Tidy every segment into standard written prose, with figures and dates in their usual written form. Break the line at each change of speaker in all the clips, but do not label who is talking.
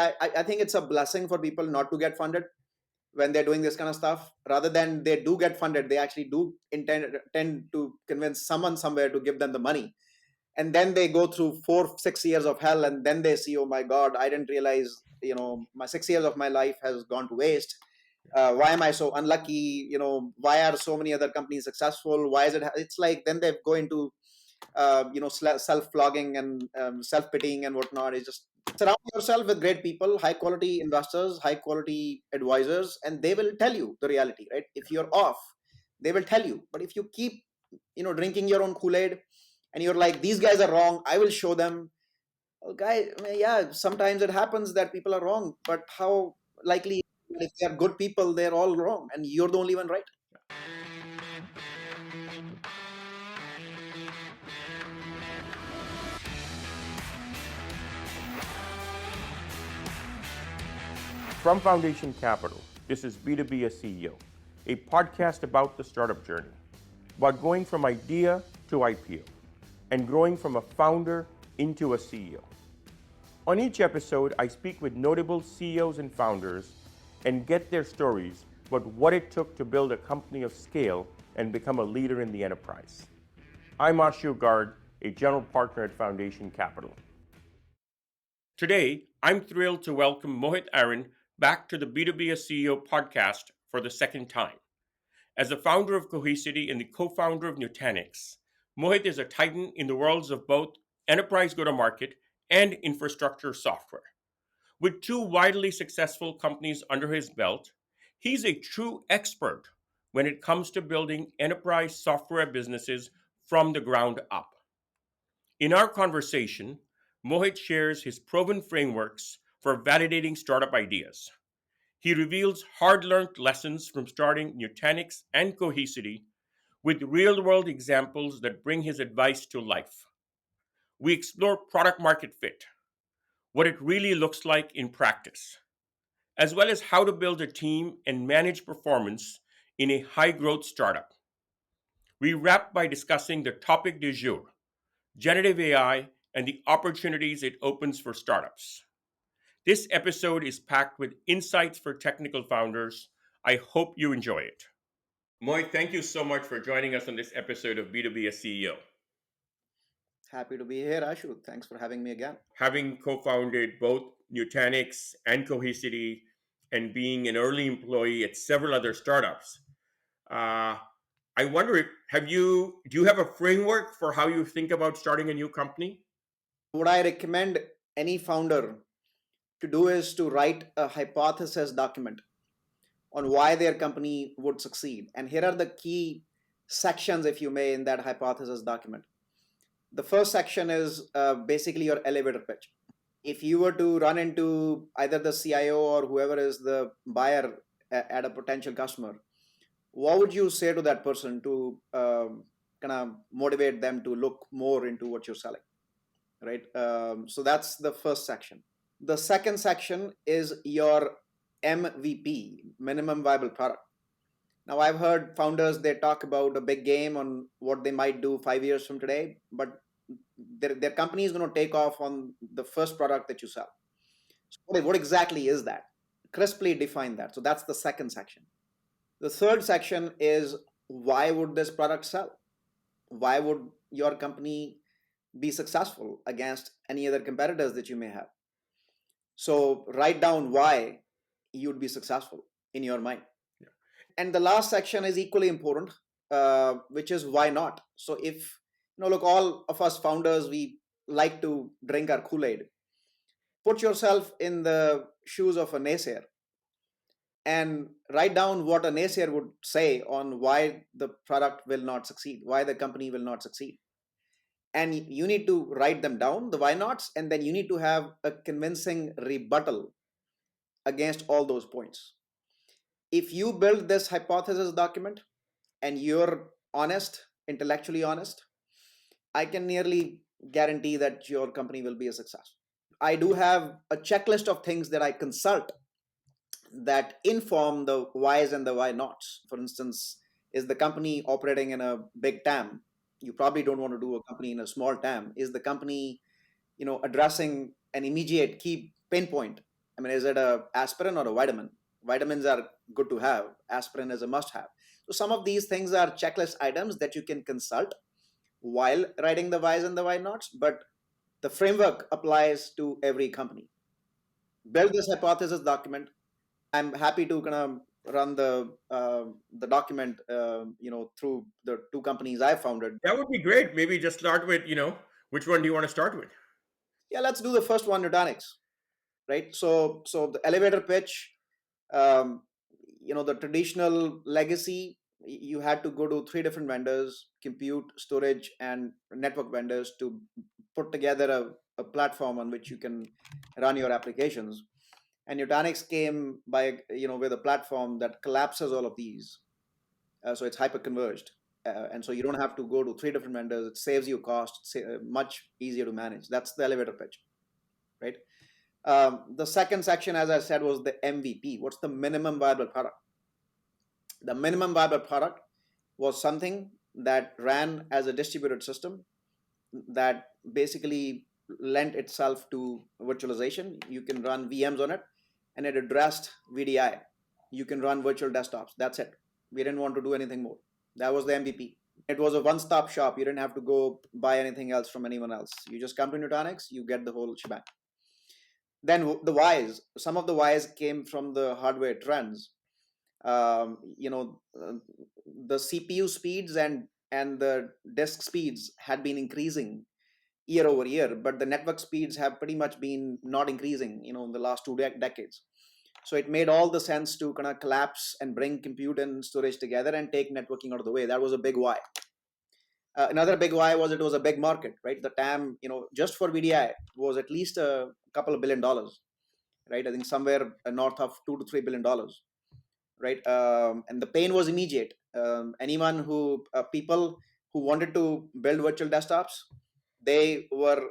I think it's a blessing for people not to get funded when they're doing this kind of stuff. Rather than they do get funded, they actually do tend to convince someone somewhere to give them the money, and then they go through 4-6 years of hell, and then they see, oh my god, I didn't realize, my 6 years of my life has gone to waste. Why am I so unlucky? Why are so many other companies successful? Why is it? It's like then they go into self-flogging and self-pitying and whatnot. It's just surround yourself with great people, high quality investors, high quality advisors, and they will tell you the reality, right? If you're off, they will tell you. But if you keep drinking your own Kool-Aid and you're like, these guys are wrong, I will show them. Well, yeah, sometimes it happens that people are wrong, but how likely, if they are good people, they're all wrong and you're the only one right?
From Foundation Capital, this is B2B as CEO, a podcast about the startup journey, about going from idea to IPO, and growing from a founder into a CEO. On each episode, I speak with notable CEOs and founders and get their stories about what it took to build a company of scale and become a leader in the enterprise. I'm Ashu Garg, a general partner at Foundation Capital. Today, I'm thrilled to welcome Mohit Aron back to the B2B as CEO podcast for the second time. As the founder of Cohesity and the co-founder of Nutanix, Mohit is a titan in the worlds of both enterprise go-to-market and infrastructure software. With two widely successful companies under his belt, he's a true expert when it comes to building enterprise software businesses from the ground up. In our conversation, Mohit shares his proven frameworks for validating startup ideas. He reveals hard-learned lessons from starting Nutanix and Cohesity with real-world examples that bring his advice to life. We explore product-market fit, what it really looks like in practice, as well as how to build a team and manage performance in a high-growth startup. We wrap by discussing the topic du jour, generative AI, and the opportunities it opens for startups. This episode is packed with insights for technical founders. I hope you enjoy it. Mohit, thank you so much for joining us on this episode of B2B as CEO.
Happy to be here, Ashu. Thanks for having me again.
Having co-founded both Nutanix and Cohesity and being an early employee at several other startups, I wonder, do you have a framework for how you think about starting a new company?
What I recommend any founder to do is to write a hypothesis document on why their company would succeed. And here are the key sections, if you may, in that hypothesis document. The first section is basically your elevator pitch. If you were to run into either the CIO or whoever is the buyer at a potential customer, what would you say to that person to kind of motivate them to look more into what you're selling, right? So that's the first section. The second section is your MVP, minimum viable product. Now, I've heard founders, they talk about a big game on what they might do 5 years from today, but their company is going to take off on the first product that you sell. So what exactly is that? Crisply define that. So that's the second section. The third section is, why would this product sell? Why would your company be successful against any other competitors that you may have? So write down why you'd be successful in your mind.
Yeah.
And the last section is equally important, which is why not? So if, look, all of us founders, we like to drink our Kool-Aid. Put yourself in the shoes of a naysayer and write down what a naysayer would say on why the product will not succeed, why the company will not succeed. And you need to write them down, the why nots, and then you need to have a convincing rebuttal against all those points. If you build this hypothesis document and you're honest, intellectually honest, I can nearly guarantee that your company will be a success. I do have a checklist of things that I consult that inform the whys and the why nots. For instance, is the company operating in a big TAM? You probably don't want to do a company in a small TAM. Is the company, addressing an immediate key pain point? I mean, is it a aspirin or a vitamin? Vitamins are good to have. Aspirin is a must have. So some of these things are checklist items that you can consult while writing the whys and the why nots, but the framework applies to every company. Build this hypothesis document. I'm happy to kind of run the document, through the two companies I founded.
That would be great. Maybe just start with, which one do you want to start with?
Yeah, let's do the first one, Nutanix, right? So the elevator pitch, um, the traditional legacy, you had to go to three different vendors, compute, storage, and network vendors to put together a platform on which you can run your applications. And Nutanix came by, with a platform that collapses all of these. So it's hyper converged. And so you don't have to go to three different vendors. It saves you cost, much easier to manage. That's the elevator pitch, right? The second section, as I said, was the MVP. What's the minimum viable product? The minimum viable product was something that ran as a distributed system that basically lent itself to virtualization. You can run VMs on it, and it addressed VDI. You can run virtual desktops. That's it. We didn't want to do anything more. That was the MVP. It was a one-stop shop. You didn't have to go buy anything else from anyone else. You just come to Nutanix, you get the whole shebang. Then the whys. Some of the whys came from the hardware trends. um, you know the CPU speeds and the disk speeds had been increasing year over year, but the network speeds have pretty much been not increasing, in the last two decades. So it made all the sense to kind of collapse and bring compute and storage together and take networking out of the way. That was a big why. Another big why was it was a big market, right? The TAM, just for VDI was at least a couple of $1 billion, right? I think somewhere north of $2 to $3 billion, right? And the pain was immediate. Anyone who people who wanted to build virtual desktops, they were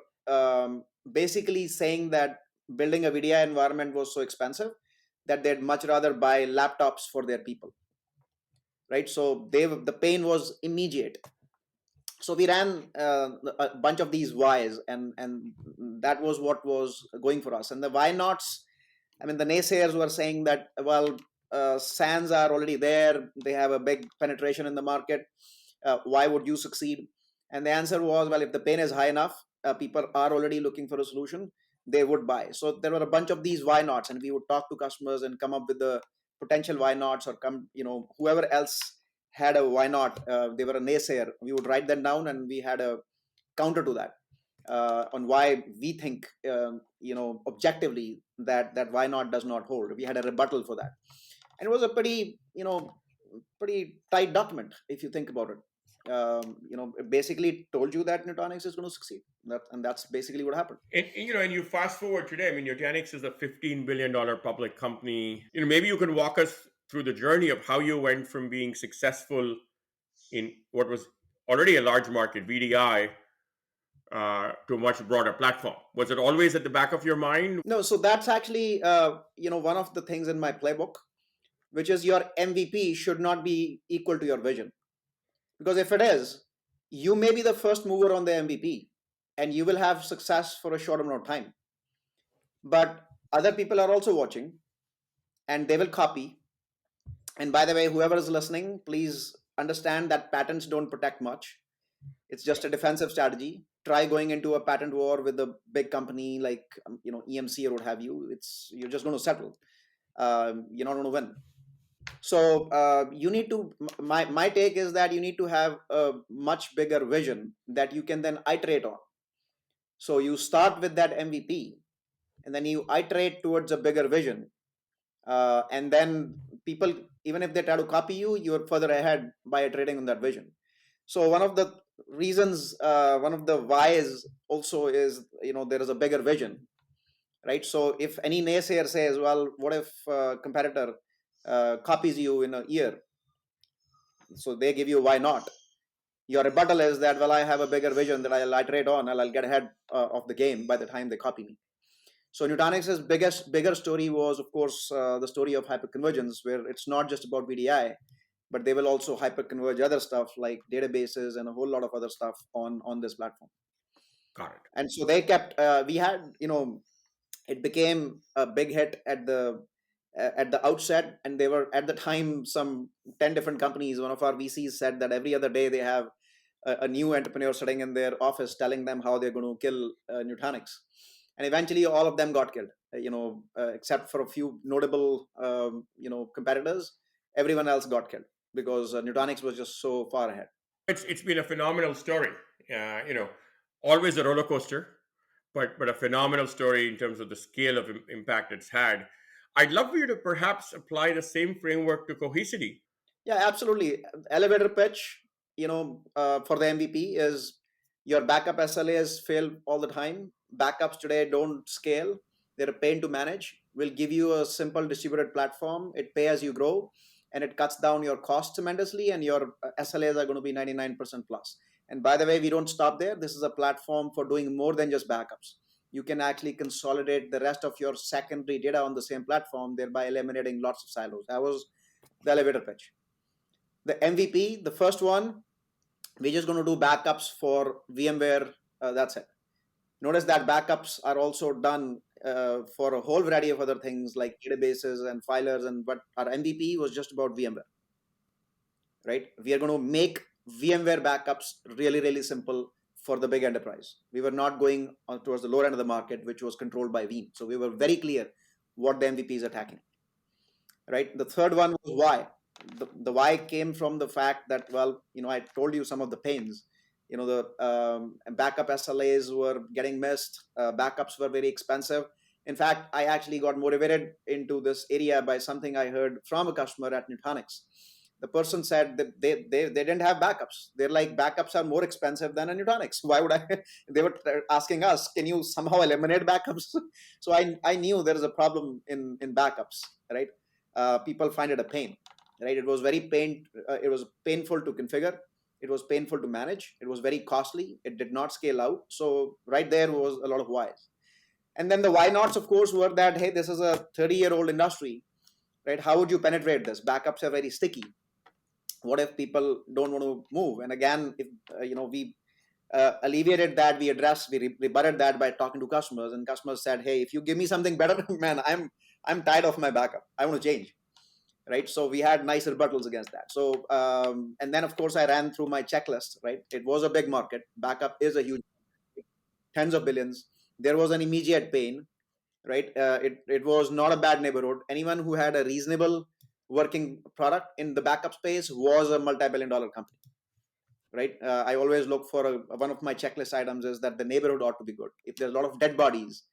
basically saying that building a VDI environment was so expensive that they'd much rather buy laptops for their people, right? So the pain was immediate. So we ran a bunch of these whys, and that was what was going for us. And the why nots, I mean, the naysayers were saying that, well, SANs are already there, they have a big penetration in the market. Why would you succeed? And the answer was, well, if the pain is high enough, people are already looking for a solution, they would buy. So there were a bunch of these why nots, and we would talk to customers and come up with the potential why nots, or whoever else had a why not, they were a naysayer, we would write them down, and we had a counter to that, on why we think, objectively, that why not does not hold. We had a rebuttal for that, and it was a pretty tight document if you think about it. It basically told you that Nutanix is going to succeed. And that's basically what happened.
And you fast forward today. I mean, Nutanix is a $15 billion public company. Maybe you can walk us through the journey of how you went from being successful in what was already a large market, VDI, to a much broader platform. Was it always at the back of your mind?
No, so that's actually, one of the things in my playbook, which is your MVP should not be equal to your vision. Because if it is, you may be the first mover on the MVP and you will have success for a short amount of time. But other people are also watching and they will copy. And by the way, whoever is listening, please understand that patents don't protect much. It's just a defensive strategy. Try going into a patent war with a big company like EMC or what have you. You're just going to settle. You're not going to win. So you need to. My take is that you need to have a much bigger vision that you can then iterate on. So you start with that MVP, and then you iterate towards a bigger vision, and then people, even if they try to copy you, you're further ahead by iterating on that vision. So one of the reasons, one of the whys also is, there is a bigger vision, right? So if any naysayer says, well, what if a competitor copies you in a year? So they give you why not. Your rebuttal is that, well, I have a bigger vision that I'll iterate on, and I'll get ahead of the game by the time they copy me. So Nutanix's bigger story was, of course, the story of hyperconvergence, where it's not just about VDI, but they will also hyperconverge other stuff like databases and a whole lot of other stuff on this platform.
Got it.
And so they kept. We had, It became a big hit at the outset, and there were at the time some 10 different companies. One of our VCs said that every other day they have a new entrepreneur sitting in their office telling them how they're going to kill Nutanix, and eventually all of them got killed. Except for a few notable competitors, everyone else got killed because Nutanix was just so far ahead.
It's been a phenomenal story. You know, always a roller coaster, but a phenomenal story in terms of the scale of impact it's had. I'd love for you to perhaps apply the same framework to Cohesity.
Yeah, absolutely. Elevator pitch, for the MVP is your backup SLAs fail all the time. Backups today don't scale. They're a pain to manage. We'll give you a simple distributed platform. It pay as you grow, and it cuts down your costs tremendously, and your SLAs are going to be 99% plus. And by the way, we don't stop there. This is a platform for doing more than just backups. You can actually consolidate the rest of your secondary data on the same platform, thereby eliminating lots of silos. That was the elevator pitch. The MVP, the first one, we're just going to do backups for VMware. That's it. Notice that backups are also done for a whole variety of other things like databases and filers, and but our MVP was just about VMware, right? We are going to make VMware backups really, really simple for the big enterprise. We were not going towards the lower end of the market, which was controlled by Veeam. So we were very clear what the MVP is attacking, right? The third one was why. The why came from the fact that, well, I told you some of the pains. The backup SLAs were getting missed. Backups were very expensive. In fact, I actually got motivated into this area by something I heard from a customer at Nutanix. The person said that they didn't have backups. They're like, backups are more expensive than a Nutanix. Why would I? They were asking us, can you somehow eliminate backups? So I knew there is a problem in backups, right? People find it a pain, right? It was painful to configure. It was painful to manage. It was very costly. It did not scale out. So right there was a lot of whys. And then the why nots, of course, were that, hey, this is a 30-year-old industry, right? How would you penetrate this? Backups are very sticky. What if people don't want to move? And again, if we alleviated that, we rebutted that by talking to customers, and customers said, hey, if you give me something better, man, I'm tired of my backup. I want to change, right? So we had nice rebuttals against that. So and then of course I ran through my checklist, right? It was a big market. Backup is a huge, tens of billions. There was an immediate pain, right? It was not a bad neighborhood. Anyone who had a reasonable working product in the backup space was a multi-billion-dollar company, right? I always look for one of my checklist items is that the neighborhood ought to be good. If there's a lot of dead bodies,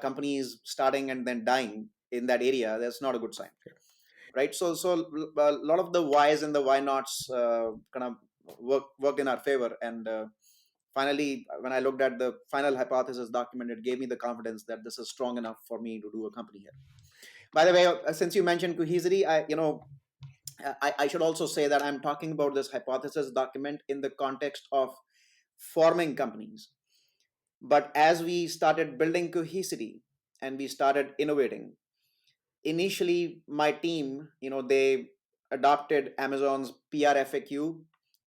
companies starting and then dying in that area, that's not a good sign, right? So a lot of the whys and the why nots kind of work in our favor. And finally, when I looked at the final hypothesis document, it gave me the confidence that this is strong enough for me to do a company here. By the way, since you mentioned Cohesity, I should also say that I'm talking about this hypothesis document in the context of forming companies. But as we started building Cohesity and we started innovating, initially my team, they adopted Amazon's PRFAQ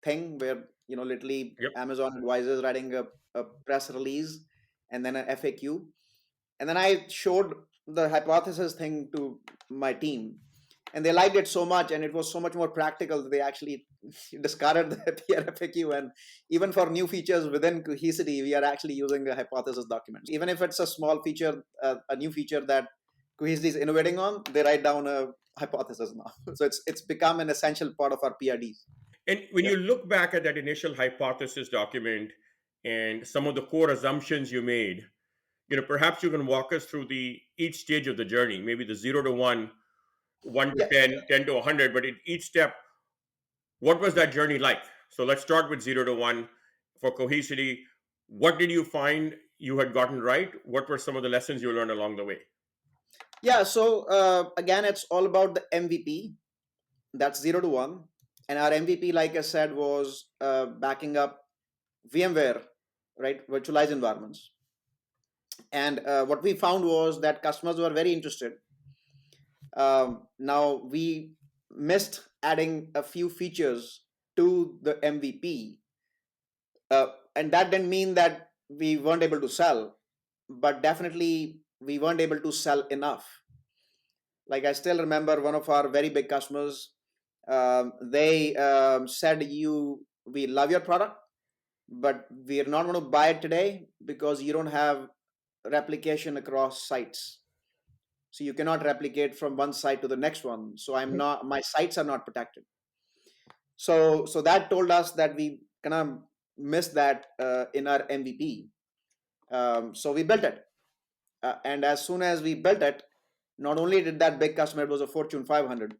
thing, where literally
Yep.
Amazon advisors writing a press release and then an FAQ. And then I showed the hypothesis thing to my team, and they liked it so much, and it was so much more practical that they actually discarded the PRFAQ. And even for new features within Cohesity, we are actually using the hypothesis documents. Even if it's a small feature, a new feature that Cohesity is innovating on, they write down a hypothesis now. So it's become an essential part of our PRDs.
And when
Yeah.
you look back at that initial hypothesis document and some of the core assumptions you made, perhaps you can walk us through the each stage of the journey, maybe the 0 to 1, 1 to
Yeah.
10, 10 to 100, but in each step, what was that journey like? So let's start with 0 to 1 for Cohesity. What did you find you had gotten right? What were some of the lessons you learned along the way?
Yeah. So again, it's all about the MVP. That's 0 to 1. And our MVP, like I said, was backing up VMware, right? Virtualized environments. And what we found was that customers were very interested. Now we missed adding a few features to the MVP, and that didn't mean that we weren't able to sell, but definitely we weren't able to sell enough. Like I still remember one of our very big customers. They said, we love your product, but we are not going to buy it today because you don't have replication across sites. So you cannot replicate from one site to the next one. So I'm not, my sites are not protected. So that told us that we kind of missed that in our MVP. So we built it, and as soon as we built it, not only did that big customer, it was a Fortune 500.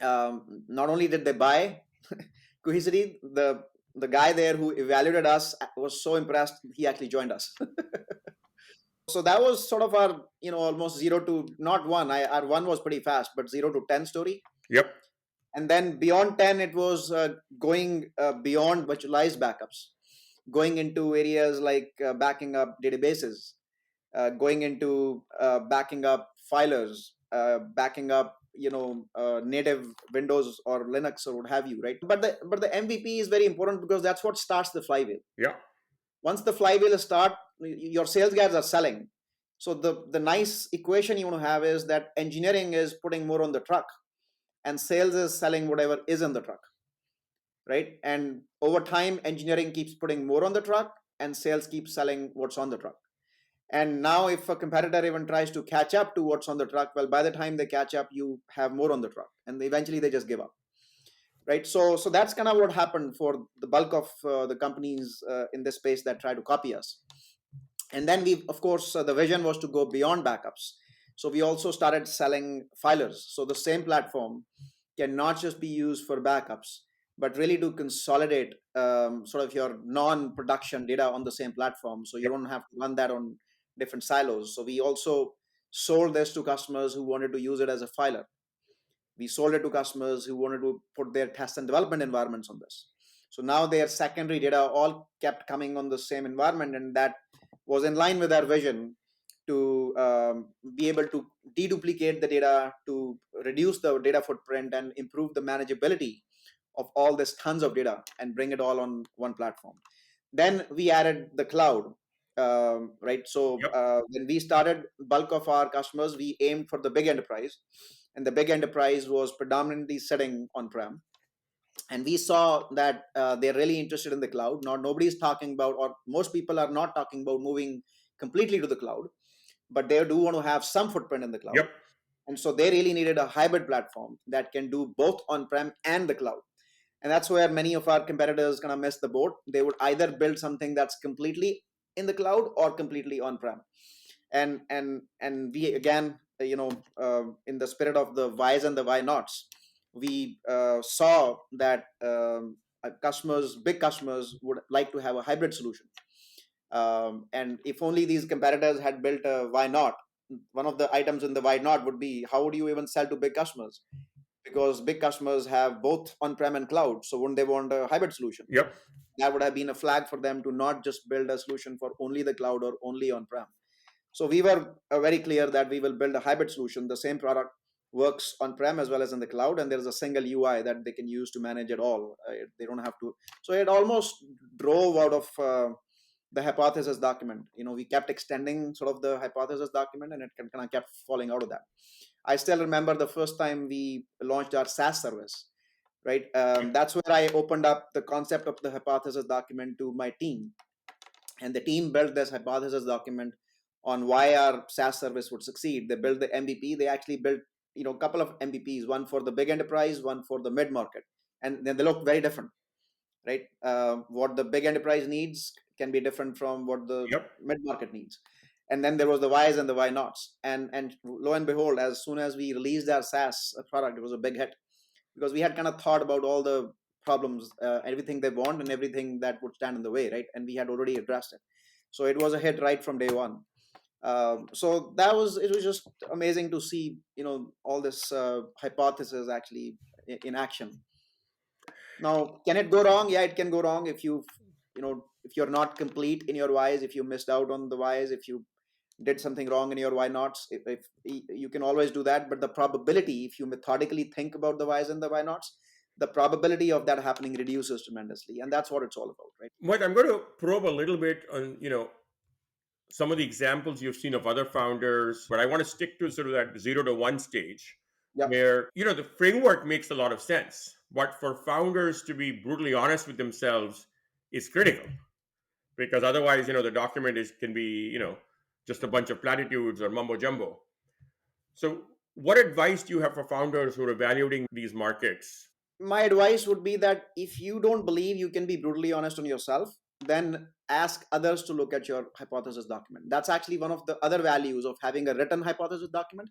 Not only did they buy Cohesity, the guy there who evaluated us was so impressed he actually joined us. So that was sort of our, almost zero to not one. Our one was pretty fast, but 0 to 10 story.
Yep.
And then beyond 10, it was going beyond virtualized backups, going into areas like backing up databases, going into backing up filers, backing up native Windows or Linux or what have you, right? But the MVP is very important because that's what starts the flywheel.
Yeah.
Once the flywheel start, your sales guys are selling. So the nice equation you want to have is that engineering is putting more on the truck and sales is selling whatever is in the truck, right? And over time, engineering keeps putting more on the truck and sales keeps selling what's on the truck. And now if a competitor even tries to catch up to what's on the truck, well, by the time they catch up, you have more on the truck and eventually they just give up, right? So that's kind of what happened for the bulk of the companies in this space that try to copy us. And then we, of course, the vision was to go beyond backups. So we also started selling filers. So the same platform can not just be used for backups, but really to consolidate sort of your non-production data on the same platform. So you don't have to run that on different silos. So we also sold this to customers who wanted to use it as a filer. We sold it to customers who wanted to put their test and development environments on this. So now their secondary data all kept coming on the same environment, and that was in line with our vision to be able to deduplicate the data, to reduce the data footprint and improve the manageability of all this tons of data and bring it all on one platform. Then we added the cloud, right? So
Yep.
when we started, bulk of our customers, we aimed for the big enterprise, and the big enterprise was predominantly sitting on-prem. And we saw that they're really interested in the cloud. Now, nobody's talking about, or most people are not talking about moving completely to the cloud, but they do want to have some footprint in the cloud.
Yep.
And so they really needed a hybrid platform that can do both on-prem and the cloud. And that's where many of our competitors kind of miss the boat. They would either build something that's completely in the cloud or completely on-prem. And we again, in the spirit of the whys and the why nots, we saw that big customers would like to have a hybrid solution. And if only these competitors had built a why not, one of the items in the why not would be, how would you even sell to big customers? Because big customers have both on-prem and cloud. So wouldn't they want a hybrid solution?
Yep.
That would have been a flag for them to not just build a solution for only the cloud or only on-prem. So we were very clear that we will build a hybrid solution. The same product works on-prem as well as in the cloud, and there's a single UI that they can use to manage it all. They don't have to. So it almost drove out of the hypothesis document. We kept extending sort of the hypothesis document, and it kind of kept falling out of that. I still remember the first time we launched our SaaS service, right? That's where I opened up the concept of the hypothesis document to my team. And the team built this hypothesis document on why our SaaS service would succeed. They built the MVP. They actually built, a couple of MVPs, one for the big enterprise, one for the mid-market. And then they look very different, right? What the big enterprise needs can be different from what the
Yep.
mid-market needs. And then there was the whys and the why nots. And lo and behold, as soon as we released our SaaS product, it was a big hit because we had kind of thought about all the problems, everything they want and everything that would stand in the way, right? And we had already addressed it. So it was a hit right from day one. So it was just amazing to see, all this hypothesis actually in action. Now, can it go wrong? Yeah, it can go wrong if you're not complete in your whys, if you missed out on the whys, if you did something wrong in your why nots. If you can always do that, but the probability, if you methodically think about the whys and the why nots, the probability of that happening reduces tremendously, and that's what it's all about, right?
Mike, I'm going to probe a little bit on, some of the examples you've seen of other founders, but I want to stick to sort of that 0 to 1 stage
Yeah.
where, the framework makes a lot of sense. But for founders to be brutally honest with themselves is critical because otherwise, the document can be, just a bunch of platitudes or mumbo jumbo. So, what advice do you have for founders who are evaluating these markets?
My advice would be that if you don't believe you can be brutally honest on yourself, then ask others to look at your hypothesis document. That's actually one of the other values of having a written hypothesis document,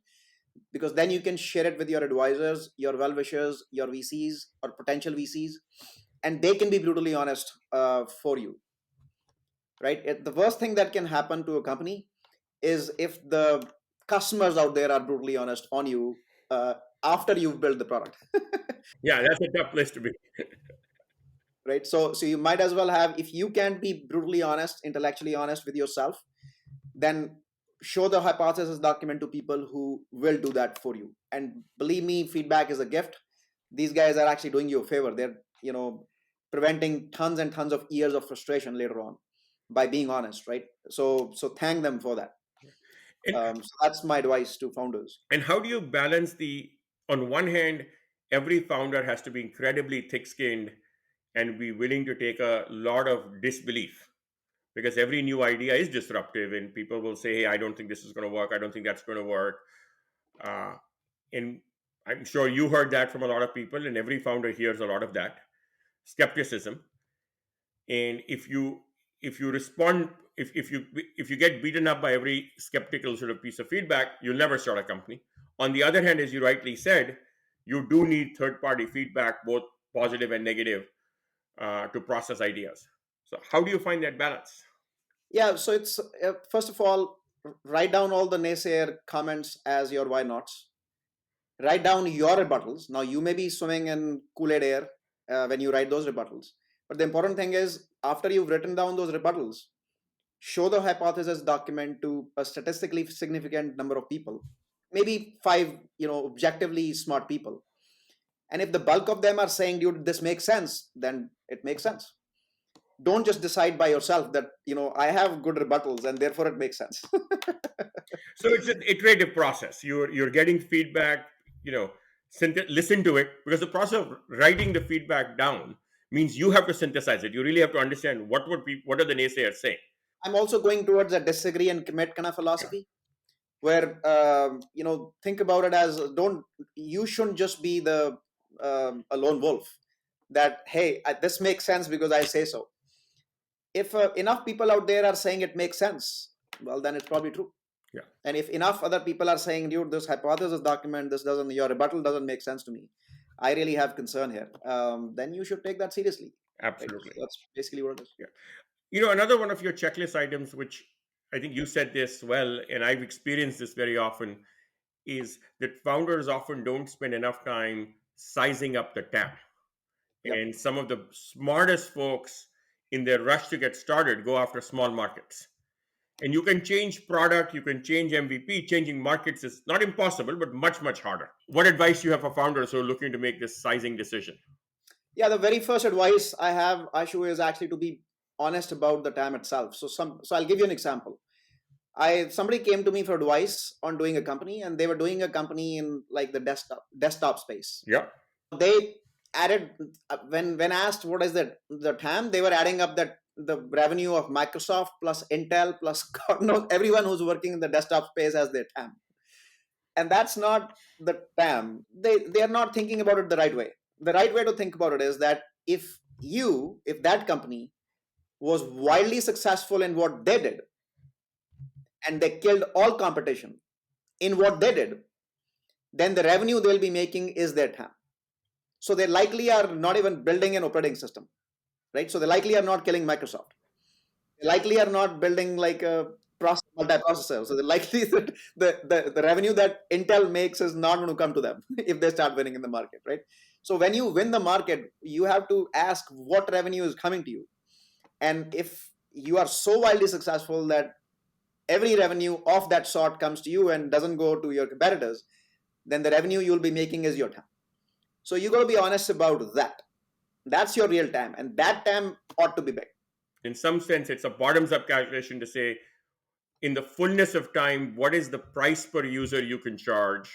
because then you can share it with your advisors, your well wishers, your VCs or potential VCs, and they can be brutally honest for you, right? The worst thing that can happen to a company is if the customers out there are brutally honest on you after you've built the product.
Yeah, that's a tough place to be.
Right, so you might as well have, if you can't be brutally honest, intellectually honest with yourself, then show the hypothesis document to people who will do that for you. And believe me, feedback is a gift. These guys are actually doing you a favor. They're preventing tons and tons of years of frustration later on by being honest, right? So thank them for that.
And,
So that's my advice to founders.
and how do you balance on one hand, every founder has to be incredibly thick skinned and be willing to take a lot of disbelief because every new idea is disruptive and people will say, hey, I don't think this is going to work. I don't think that's going to work. Uh, and I'm sure you heard that from a lot of people, and every founder hears a lot of that skepticism. And if you respond, if you get beaten up by every skeptical sort of piece of feedback, you'll never start a company. On the other hand, as you rightly said, you do need third party feedback, both positive and negative, to process ideas. So how do you find that balance?
Yeah, so it's first of all, write down all the naysayer comments as your why nots. Write down your rebuttals. Now, you may be swimming in Kool-Aid air when you write those rebuttals. But the important thing is, after you've written down those rebuttals, show the hypothesis document to a statistically significant number of people, maybe five, objectively smart people. And if the bulk of them are saying, dude, this makes sense, then it makes sense. Don't just decide by yourself that, I have good rebuttals and therefore it makes sense.
So it's an iterative process. You're getting feedback, listen to it, because the process of writing the feedback down means you have to synthesize it. You really have to understand what are the naysayers saying.
I'm also going towards a disagree and commit kind of
Yeah.
philosophy, where think about it as, don't you shouldn't just be the a lone wolf that, hey, this makes sense because I say so. If enough people out there are saying it makes sense, well, then it's probably true.
Yeah.
And if enough other people are saying, dude, this hypothesis document, your rebuttal doesn't make sense to me, I really have concern here, then you should take that seriously. Right?
Absolutely.
So that's basically what it is.
Yeah. Another one of your checklist items, which I think you said this well, and I've experienced this very often, is that founders often don't spend enough time sizing up the TAM.
Yep.
And some of the smartest folks, in their rush to get started, go after small markets. And you can change product, you can change MVP. Changing markets is not impossible, but much, much harder. What advice do you have for founders who are looking to make this sizing decision?
Yeah, the very first advice I have, Ashu, is actually to be honest about the TAM itself. So I'll give you an example. Somebody came to me for advice on doing a company, and they were doing a company in like the desktop space.
Yeah.
They added, when asked what is the TAM, they were adding up that the revenue of Microsoft plus Intel plus God knows everyone who's working in the desktop space as their TAM. And that's not the TAM. They are not thinking about it the right way. The right way to think about it is that if that company was wildly successful in what they did, and they killed all competition in what they did, then the revenue they'll be making is their TAM. So they likely are not even building an operating system, right? So they likely are not killing Microsoft. They likely are not building like a multiprocessor. So they likely that the revenue that Intel makes is not going to come to them if they start winning in the market, right? So when you win the market, you have to ask what revenue is coming to you. And if you are so wildly successful that every revenue of that sort comes to you and doesn't go to your competitors, then the revenue you'll be making is your TAM. So you got to be honest about that. That's your real TAM, and that TAM ought to be big.
In some sense, it's a bottoms up calculation to say in the fullness of time, what is the price per user you can charge?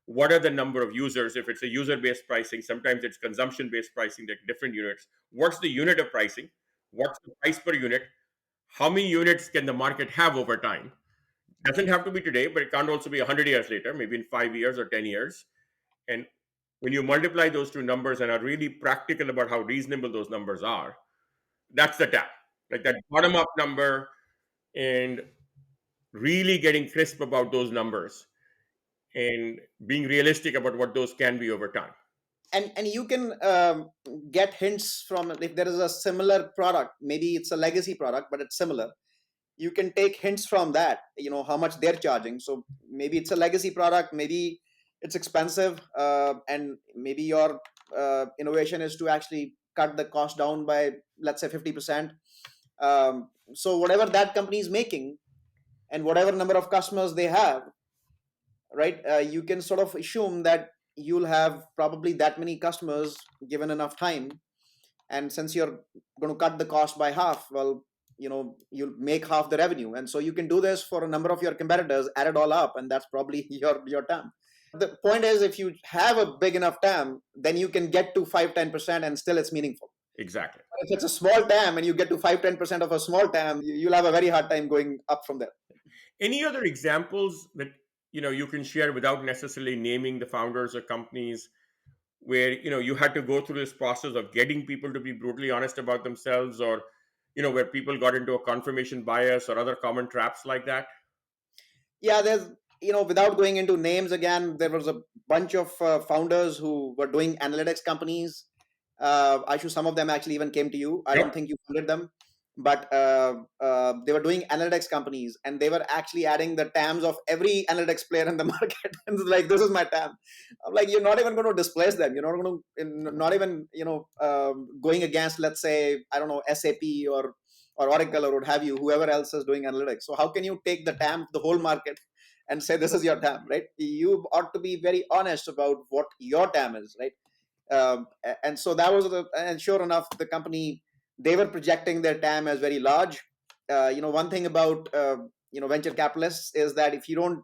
What are the number of users? If it's a user based pricing, sometimes it's consumption based pricing, like different units. What's the unit of pricing? What's the price per unit? How many units can the market have over time? Doesn't have to be today, but it can't also be 100 years later, maybe in 5 years or 10 years. And when you multiply those two numbers and are really practical about how reasonable those numbers are, that's the tap. Like that bottom up number, and really getting crisp about those numbers and being realistic about what those can be over time.
And you can get hints from, if there is a similar product, maybe it's a legacy product but it's similar, you can take hints from that, how much they're charging. So maybe it's a legacy product, maybe it's expensive, and maybe your innovation is to actually cut the cost down by, let's say, 50%. So whatever that company is making and whatever number of customers they have, right, you can sort of assume that you'll have probably that many customers given enough time. And since you're going to cut the cost by half, well, you'll make half the revenue. And so you can do this for a number of your competitors, add it all up, and that's probably your TAM. The point is, if you have a big enough TAM, then you can get to 5-10% and still it's meaningful.
Exactly.
But if it's a small TAM and you get to 5-10% of a small TAM, you'll have a very hard time going up from there.
Any other examples that you can share without necessarily naming the founders or companies, where you had to go through this process of getting people to be brutally honest about themselves, or where people got into a confirmation bias or other common traps like that?
Yeah, there's, without going into names again, there was a bunch of founders who were doing analytics companies. Ashu, some of them actually even came to you. I don't
Yep.
think you funded them, but they were doing analytics companies, and they were actually adding the TAMs of every analytics player in the market. And it's like, this is my TAM. I'm like, you're not even going to displace them. You're not going to, not even, going against, let's say, I don't know, SAP or Oracle or what have you, whoever else is doing analytics. So how can you take the TAM of the whole market and say this is your TAM, right? You ought to be very honest about what your TAM is, right? And so that was and sure enough, the company, they were projecting their TAM as very large. One thing about venture capitalists is that if you don't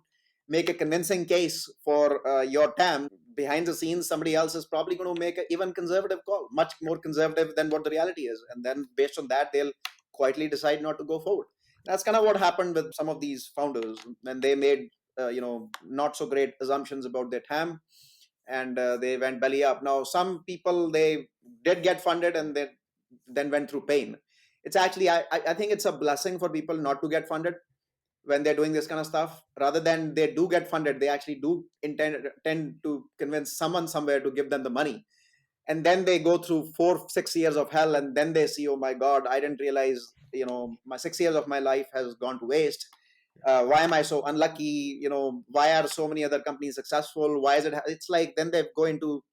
make a convincing case for your TAM, behind the scenes somebody else is probably going to make an even conservative call, much more conservative than what the reality is, and then based on that they'll quietly decide not to go forward. That's kind of what happened with some of these founders when they made not so great assumptions about their TAM, and they went belly up. Now, some people, they did get funded and they then went through pain. It's actually, I think it's a blessing for people not to get funded when they're doing this kind of stuff. Rather than they do get funded, they actually do tend to convince someone somewhere to give them the money, and then they go through 4-6 years of hell, and then they see, oh my god, I didn't realize, my 6 years of my life has gone to waste. Why am I so unlucky? Why are so many other companies successful? Why is it? It's like then they go into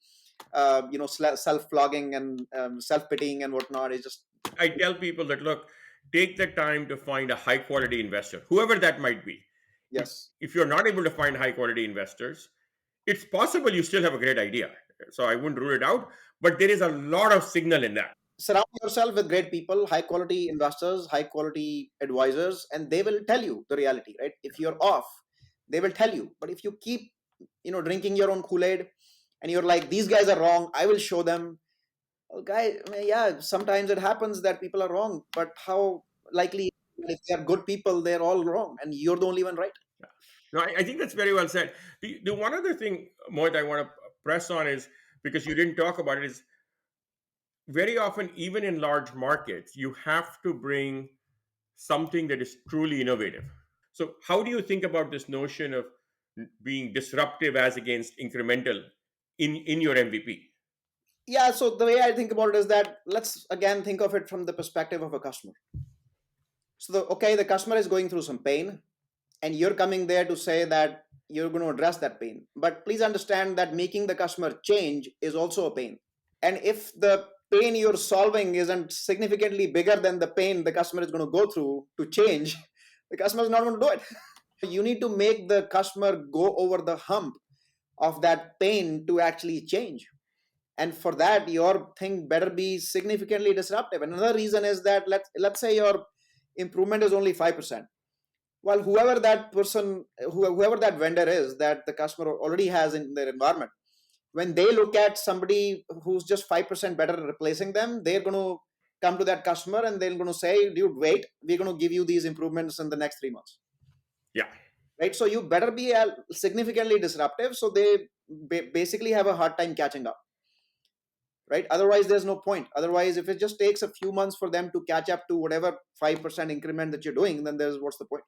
self-flogging and self-pitying and whatnot. It's just,
I tell people that, look, take the time to find a high quality investor, whoever that might be. If,
yes.
if you're not able to find high quality investors, it's possible you still have a great idea. So I wouldn't rule it out, but there is a lot of signal in that.
Surround yourself with great people, high quality investors, high quality advisors, and they will tell you the reality, right? If you're off, they will tell you. But if you keep, drinking your own Kool-Aid, and you're like, these guys are wrong, I will show them. Well, guy, I mean, yeah, sometimes it happens that people are wrong, but how likely, if they are good people, they're all wrong, and you're the only one right?
No, I think that's very well said. The one other thing, Mohit, I want to press on is, because you didn't talk about it, is very often, even in large markets, you have to bring something that is truly innovative. So, how do you think about this notion of being disruptive as against incremental in your MVP?
Yeah, so the way I think about it is that, let's again think of it from the perspective of a customer. So, the customer is going through some pain, and you're coming there to say that you're going to address that pain. But please understand that making the customer change is also a pain. And if the pain you're solving isn't significantly bigger than the pain the customer is going to go through to change, the customer is not going to do it. You need to make the customer go over the hump of that pain to actually change. And for that, your thing better be significantly disruptive. And another reason is that, let's say your improvement is only 5%. Well, whoever that person, whoever that vendor is that the customer already has in their environment, when they look at somebody who's just 5% better at replacing them, they're going to come to that customer and they're going to say, dude, wait, we're going to give you these improvements in the next 3 months.
Yeah.
Right. So you better be significantly disruptive. So they basically have a hard time catching up. Right. Otherwise, there's no point. Otherwise, if it just takes a few months for them to catch up to whatever 5% increment that you're doing, then there's what's the point?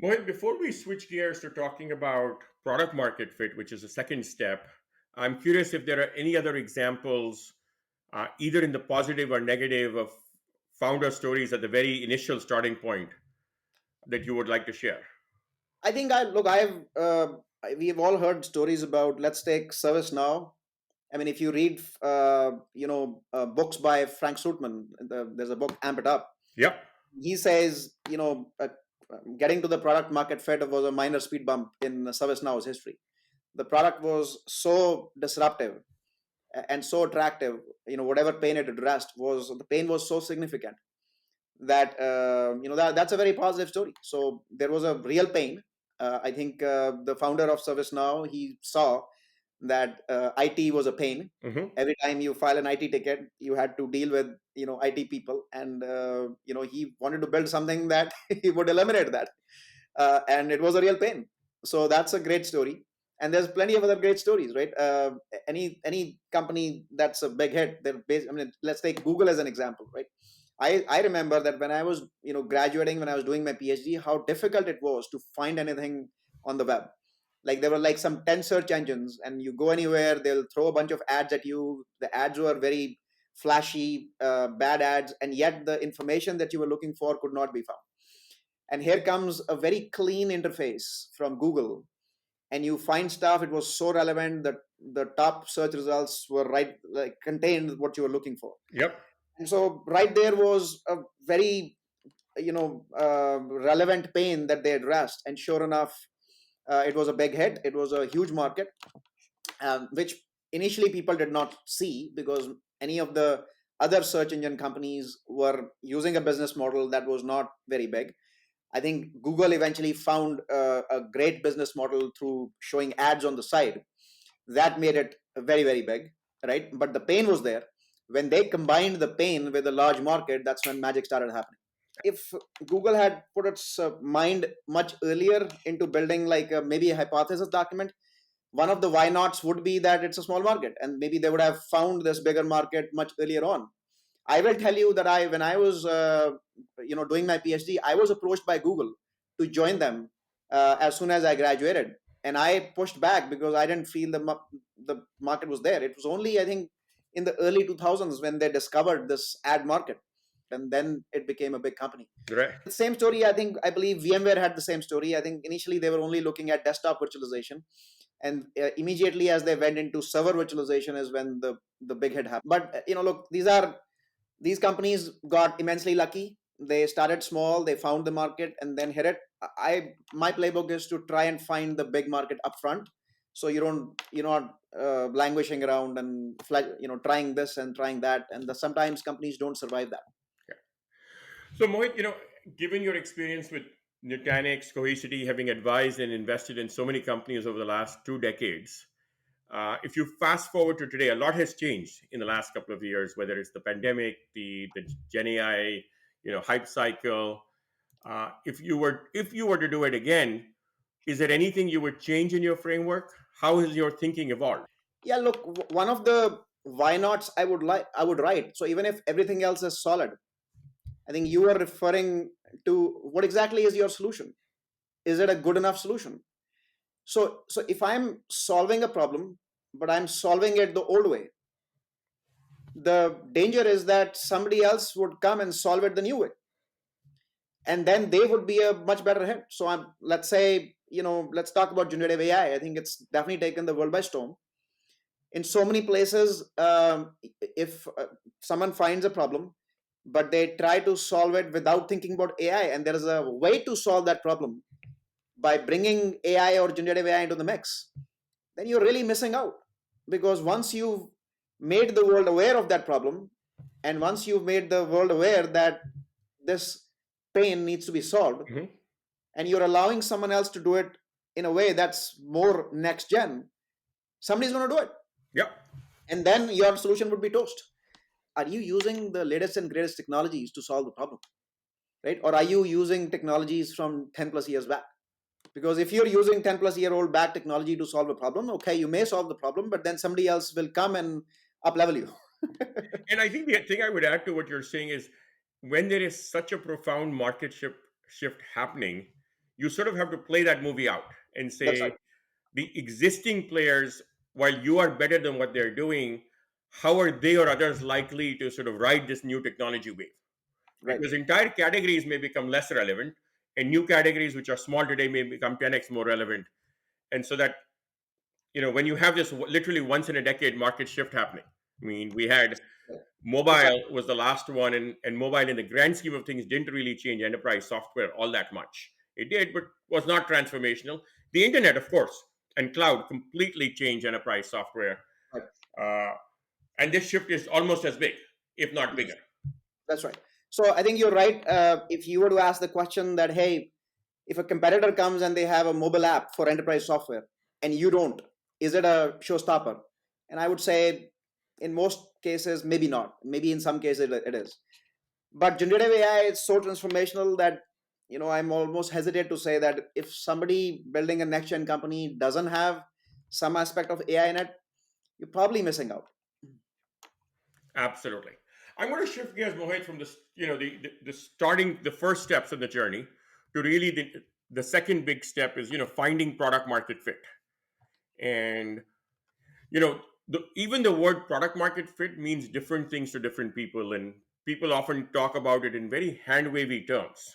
Mohit, before we switch gears to talking about product market fit, which is the second step, I'm curious if there are any other examples, either in the positive or negative, of founder stories at the very initial starting point that you would like to share.
I think we've all heard stories about, let's take ServiceNow. I mean, if you read, books by Frank Sootman, there's a book, Amp It Up.
Yep.
He says, getting to the product market fit was a minor speed bump in ServiceNow's history. The product was so disruptive and so attractive. Whatever pain it addressed, the pain was so significant that that's a very positive story. So there was a real pain. I think the founder of ServiceNow, he saw that IT was a pain.
Mm-hmm.
Every time you file an IT ticket, you had to deal with IT people, and he wanted to build something that he would eliminate that, and it was a real pain. So that's a great story, and there's plenty of other great stories, right? Any company that's a big hit, I mean, let's take Google as an example, right? I remember that when I was graduating, when I was doing my PhD, how difficult it was to find anything on the web. Like there were like some 10 search engines, and you go anywhere, they'll throw a bunch of ads at you. The ads were very flashy, bad ads, and yet the information that you were looking for could not be found. And here comes a very clean interface from Google, and you find stuff. It was so relevant that the top search results were right, like contained what you were looking for.
Yep.
And so right there was a very relevant pain that they addressed, and sure enough, it was a big hit. It was a huge market, which initially people did not see, because any of the other search engine companies were using a business model that was not very big. I think Google eventually found a great business model through showing ads on the side. That made it very, very big, right? But the pain was there. When they combined the pain with a large market, that's when magic started happening. If Google had put its mind much earlier into building like maybe a hypothesis document, one of the why nots would be that it's a small market, and maybe they would have found this bigger market much earlier on. I will tell you that when I was doing my PhD, I was approached by Google to join them as soon as I graduated, and I pushed back because I didn't feel the market was there. It was only, I think, in the early 2000s when they discovered this ad market, and then it became a big company.
Right.
The same story, I believe VMware had the same story. I think initially they were only looking at desktop virtualization, and immediately as they went into server virtualization is when the big hit happened. But look, these companies got immensely lucky. They started small, they found the market, and then hit it. My playbook is to try and find the big market upfront, so you're not languishing around and trying this and trying that, and sometimes companies don't survive that.
So, Mohit, given your experience with Nutanix, Cohesity, having advised and invested in so many companies over the last 2 decades, if you fast forward to today, a lot has changed in the last couple of years, whether it's the pandemic, the Gen AI, hype cycle. If you were to do it again, is there anything you would change in your framework? How has your thinking evolved?
Yeah, look, one of the why nots I would write. So even if everything else is solid, I think you are referring to what exactly is your solution. Is it a good enough solution? So if I'm solving a problem, but I'm solving it the old way, the danger is that somebody else would come and solve it the new way, and then they would be a much better hit. So let's say, let's talk about generative AI. I think it's definitely taken the world by storm. In so many places, if someone finds a problem, but they try to solve it without thinking about AI, and there is a way to solve that problem by bringing AI or generative AI into the mix, then you're really missing out. Because once you've made the world aware of that problem, and once you've made the world aware that this pain needs to be solved,
Mhm.
and you're allowing someone else to do it in a way that's more next gen, somebody's going to do it.
Yep.
And then your solution would be toast. Are you using the latest and greatest technologies to solve the problem? Right? Or are you using technologies from 10 plus years back? Because if you're using 10 plus year old back technology to solve a problem, okay, you may solve the problem, but then somebody else will come and up level you.
And I think the thing I would add to what you're saying is when there is such a profound market shift happening, you sort of have to play that movie out and
That's right.
say the existing players, while you are better than what they're doing, how are they or others likely to sort of ride this new technology wave?
Right.
Because entire categories may become less relevant, and new categories which are small today may become 10x more relevant. And so that, when you have this literally once in a decade market shift happening, I mean, we had
That's right.
mobile was the last one, and mobile in the grand scheme of things didn't really change enterprise software all that much. It did, but was not transformational. The internet, of course, and cloud completely changed enterprise software.
Right.
Uh, and this shift is almost as big, if not bigger.
That's right. So I think you're right. If you were to ask the question that, hey, if a competitor comes and they have a mobile app for enterprise software and you don't, is it a showstopper? And I would say in most cases, maybe not. Maybe in some cases it is. But generative AI is so transformational that I'm almost hesitant to say that if somebody building a next gen company doesn't have some aspect of AI in it, you're probably missing out.
Absolutely. I'm going to shift gears, Mohit, from this, the starting the first steps of the journey to really the second big step is finding product market fit. And even the word product market fit means different things to different people, and people often talk about it in very hand wavy terms.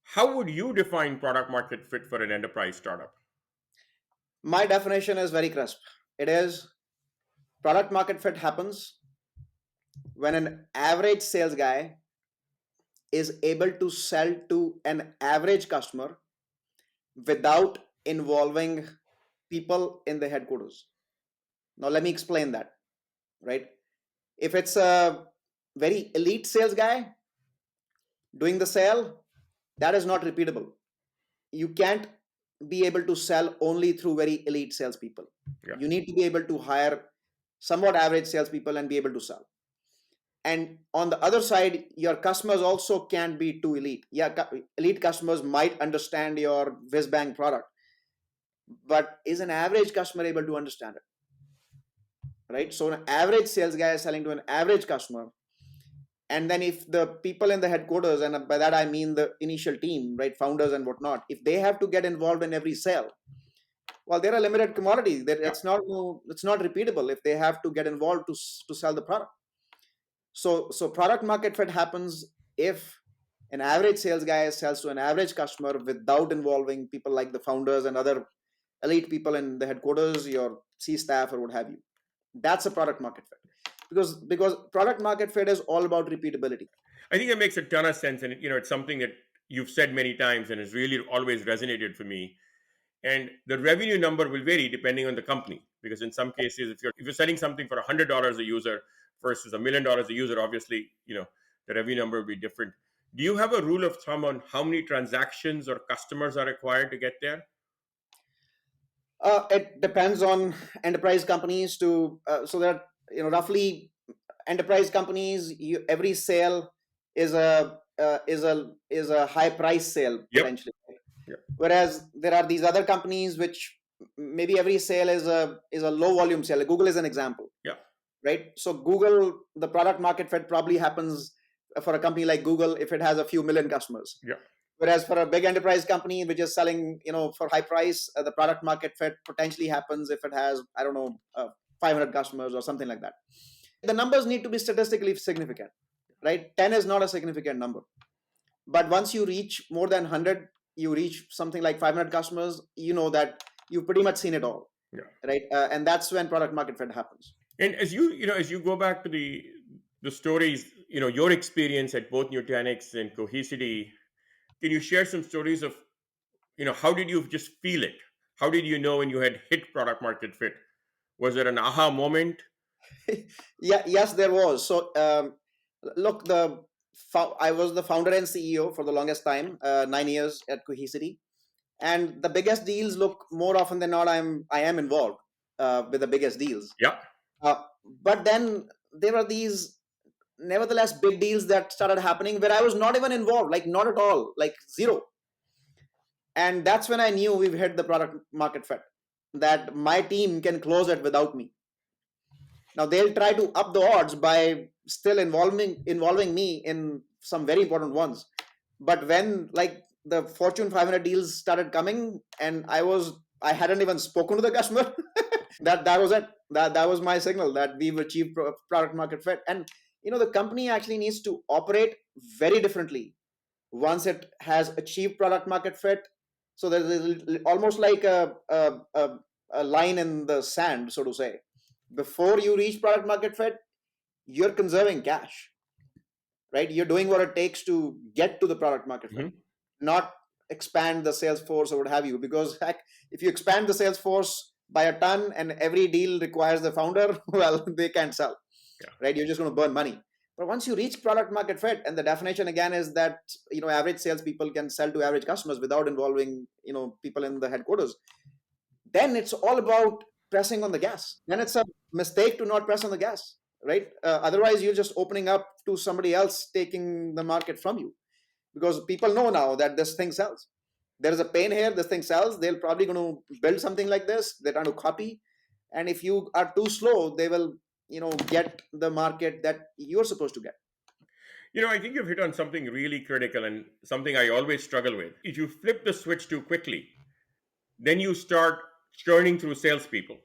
How would you define product market fit for an enterprise startup?
My definition is very crisp. It is product market fit happens when an average sales guy is able to sell to an average customer without involving people in the headquarters. Now, let me explain that, right? If it's a very elite sales guy doing the sale, that is not repeatable. You can't be able to sell only through very elite salespeople.
Yeah.
You need to be able to hire somewhat average salespeople and be able to sell. And on the other side, your customers also can't be too elite. Yeah, elite customers might understand your whiz bang product, but is an average customer able to understand it? Right. So an average sales guy is selling to an average customer, and then if the people in the headquarters, and by that I mean the initial team, right, founders and whatnot, if they have to get involved in every sale, well, they're a limited commodity.
Yeah.
It's not repeatable if they have to get involved to sell the product. So product market fit happens if an average sales guy sells to an average customer without involving people like the founders and other elite people in the headquarters, your C staff or what have you. That's a product market fit. Because product market fit is all about repeatability.
I think that makes a ton of sense, and it's something that you've said many times, and has really always resonated for me. And the revenue number will vary depending on the company, because in some cases, if you're selling something for $100 a user versus $1 million a user, obviously, the revenue number will be different. Do you have a rule of thumb on how many transactions or customers are required to get there?
It depends on enterprise companies to so that roughly enterprise companies, every sale is a high price sale
Yep.
potentially.
Yep.
Whereas there are these other companies which maybe every sale is a low volume sale. Google is an example,
Yeah.
right? So Google, the product market fit probably happens for a company like Google if it has a few million customers.
Yeah.
Whereas for a big enterprise company which is selling, for high price, the product market fit potentially happens if it has, I don't know, 500 customers or something like that. The numbers need to be statistically significant, right? 10 is not a significant number. But once you reach more than 100, you reach something like 500 customers, you know that you've pretty much seen it all,
Yeah.
right? And that's when product market fit happens.
And as you go back to the stories, your experience at both Nutanix and Cohesity, can you share some stories of, how did you just feel it? How did you know when you had hit product market fit? Was there an aha moment?
Yeah, yes, there was. So look, I was the founder and CEO for the longest time, 9 years at Cohesity, and the biggest deals, look, more often than not, I am involved with the biggest deals.
Yeah.
Uh, but then there are these, nevertheless, big deals that started happening where I was not even involved, like not at all, like zero. And that's when I knew we've hit the product market fit, that my team can close it without me. Now they'll try to up the odds by still involving me in some very important ones. But when like the Fortune 500 deals started coming, and I hadn't even spoken to the customer, that was it. That was my signal that we've achieved product market fit. And the company actually needs to operate very differently once it has achieved product market fit. So there's almost like a line in the sand, so to say. Before you reach product market fit, you're conserving cash, right? You're doing what it takes to get to the product market fit,
Mm-hmm.
not expand the sales force or what have you. Because heck, if you expand the sales force by a ton and every deal requires the founder, well, they can't sell,
Yeah.
right? You're just going to burn money. But once you reach product market fit, and the definition again is that average salespeople can sell to average customers without involving people in the headquarters, then it's all about pressing on the gas. Then it's a mistake to not press on the gas, right? Otherwise, you're just opening up to somebody else taking the market from you, because people know now that this thing sells. There is a pain here. This thing sells. They're probably going to build something like this. They're trying to copy, and if you are too slow, they will get the market that you're supposed to get.
I think you've hit on something really critical and something I always struggle with. If you flip the switch too quickly, then you start churning through salespeople,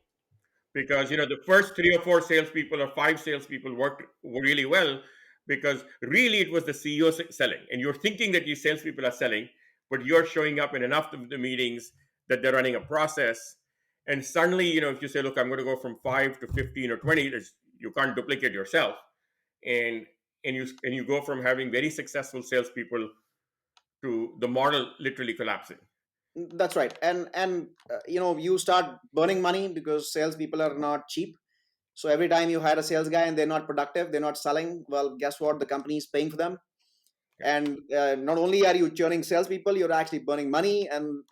because the first three or four salespeople or five salespeople worked really well because really it was the CEO selling, and you're thinking that these salespeople are selling, but you're showing up in enough of the meetings that they're running a process, and suddenly if you say, look, I'm going to go from 5 to 15 or 20, you can't duplicate yourself, and you go from having very successful salespeople to the model literally collapsing.
That's right. And you start burning money because salespeople are not cheap. So every time you hire a sales guy and they're not productive, they're not selling, well, guess what? The company is paying for them.
Yeah.
And not only are you churning salespeople, you're actually burning money, and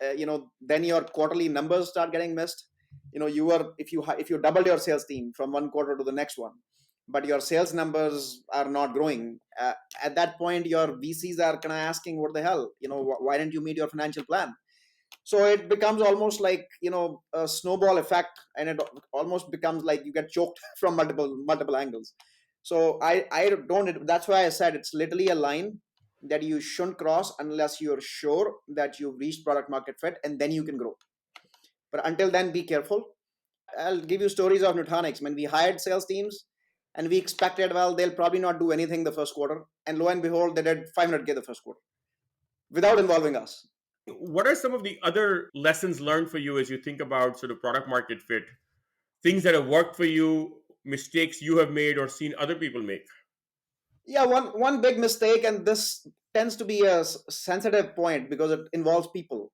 then your quarterly numbers start getting missed. If you doubled your sales team from one quarter to the next one, but your sales numbers are not growing, at that point your VCs are kind of asking, what the hell? Why didn't you meet your financial plan? So it becomes almost like a snowball effect, and it almost becomes like you get choked from multiple angles. So I don't, that's why I said it's literally a line that you shouldn't cross unless you're sure that you've reached product market fit, and then you can grow. But until then, be careful. I'll give you stories of Nutanix. When we hired sales teams and we expected, well, they'll probably not do anything the first quarter, and lo and behold, they did 500K the first quarter without involving us.
What are some of the other lessons learned for you as you think about sort of product market fit, things that have worked for you, mistakes you have made or seen other people make?
Yeah, one big mistake, and this tends to be a sensitive point because it involves people.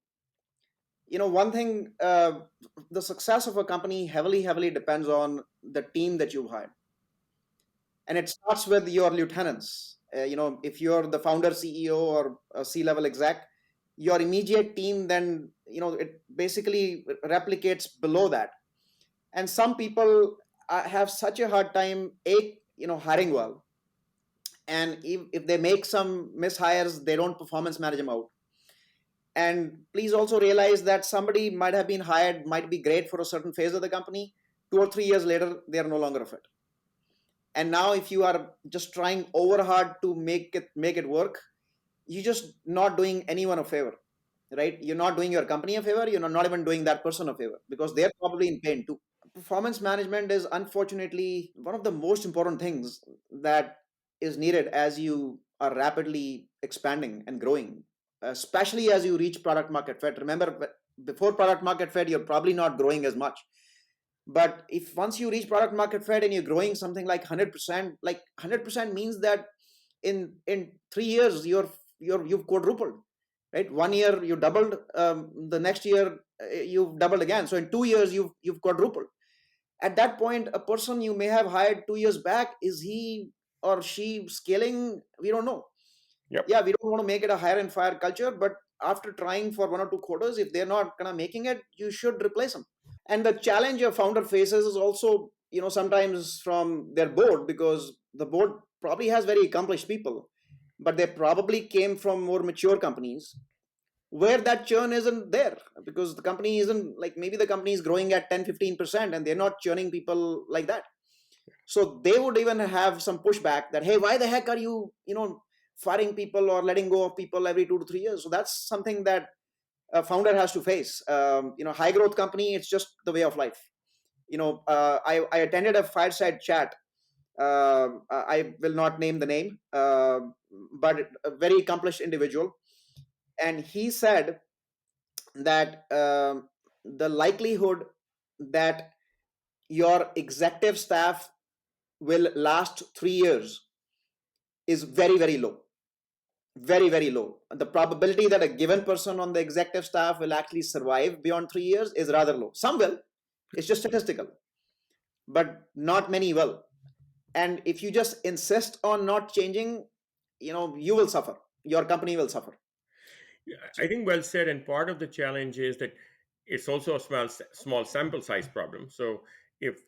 One thing, the success of a company heavily depends on the team that you've hired, and it starts with your lieutenants. If you're the founder, CEO, or a C-level exec, your immediate team, then it basically replicates below that. And some people have such a hard time hiring well, and if they make some mishires, they don't performance manage them out. And please also realize that somebody might have been hired, might be great for a certain phase of the company. 2 or 3 years later, they are no longer a fit. And now, if you are just trying over hard to make it work, you're just not doing anyone a favor, right? You're not doing your company a favor. You're not even doing that person a favor, because they're probably in pain too. Performance management is unfortunately one of the most important things that is needed as you are rapidly expanding and growing, especially as you reach product market fit. Remember, before product market fit, you're probably not growing as much. But if once you reach product market fit and you're growing something like 100%, like 100% means that in 3 years you've quadrupled, right? One year you doubled, the next year you've doubled again. So in 2 years you've quadrupled. At that point, a person you may have hired 2 years back, is he or she scaling? We don't know.
Yep.
Yeah, we don't want to make it a hire and fire culture, but after trying for 1 or 2 quarters, if they're not kind of making it, you should replace them. And the challenge a founder faces is also, sometimes from their board, because the board probably has very accomplished people, but they probably came from more mature companies where that churn isn't there, because the company isn't like, maybe the company is growing at 10-15% and they're not churning people like that. So they would even have some pushback that, hey, why the heck are you, firing people or letting go of people every 2 to 3 years? So that's something that a founder has to face. High growth company, it's just the way of life. I attended a fireside chat. I will not name the name, but a very accomplished individual, and he said that the likelihood that your executive staff will last 3 years is very, very low. Very, very low. The probability that a given person on the executive staff will actually survive beyond 3 years is rather low. Some will, it's just statistical, but not many will. And if you just insist on not changing, you will suffer. Your company will suffer.
Yeah, I think well said. And part of the challenge is that it's also a small sample size problem. So if,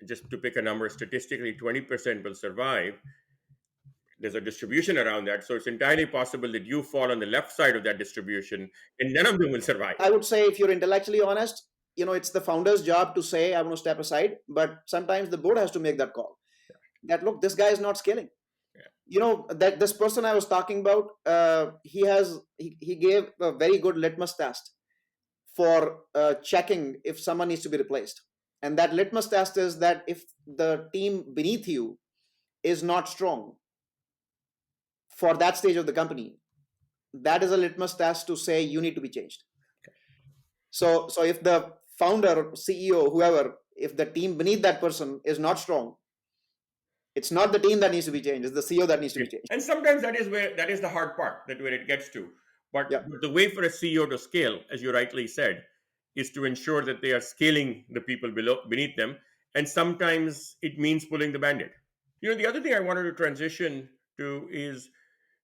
just to pick a number, statistically 20% will survive, there's a distribution around that. So it's entirely possible that you fall on the left side of that distribution and none of them will survive.
I would say, if you're intellectually honest, it's the founder's job to say, I want to step aside, but sometimes the board has to make that call. That, look, this guy is not scaling.
Yeah.
That this person I was talking about, he gave a very good litmus test for checking if someone needs to be replaced. And that litmus test is that if the team beneath you is not strong for that stage of the company, that is a litmus test to say you need to be changed. So if the founder, CEO, whoever, if the team beneath that person is not strong, it's not the team that needs to be changed, it's the CEO that needs to be
Yes.
changed.
And sometimes that is the hard part, that where it gets to. But
Yeah.
the way for a CEO to scale, as you rightly said, is to ensure that they are scaling the people beneath them. And sometimes it means pulling the bandit. The other thing I wanted to transition to is,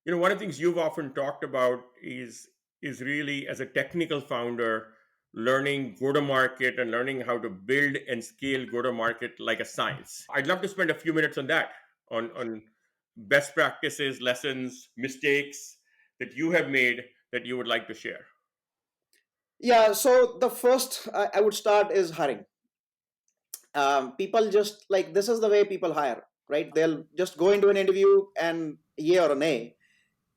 one of the things you've often talked about is really, as a technical founder, learning go to market and learning how to build and scale go to market like a science. I'd love to spend a few minutes on that, on best practices, lessons, mistakes that you have made that you would like to share.
Yeah, so the first I would start is hiring. People just, like, this is the way people hire, right? They'll just go into an interview and yay or a nay.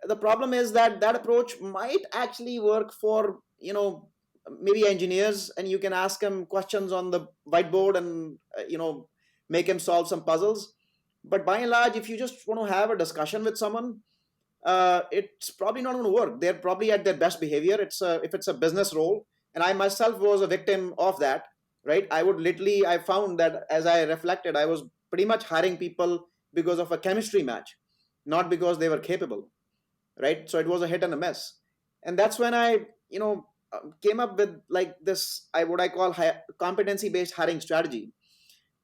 The problem is that that approach might actually work for, maybe engineers, and you can ask them questions on the whiteboard and make him solve some puzzles. But by and large, if you just want to have a discussion with someone, it's probably not going to work. They're probably at their best behavior. If it's a business role, and I myself was a victim of that, right? I found that as I reflected, I was pretty much hiring people because of a chemistry match, not because they were capable, right? So it was a hit and a miss. And that's when I, came up with, like, this, what I call competency based hiring strategy,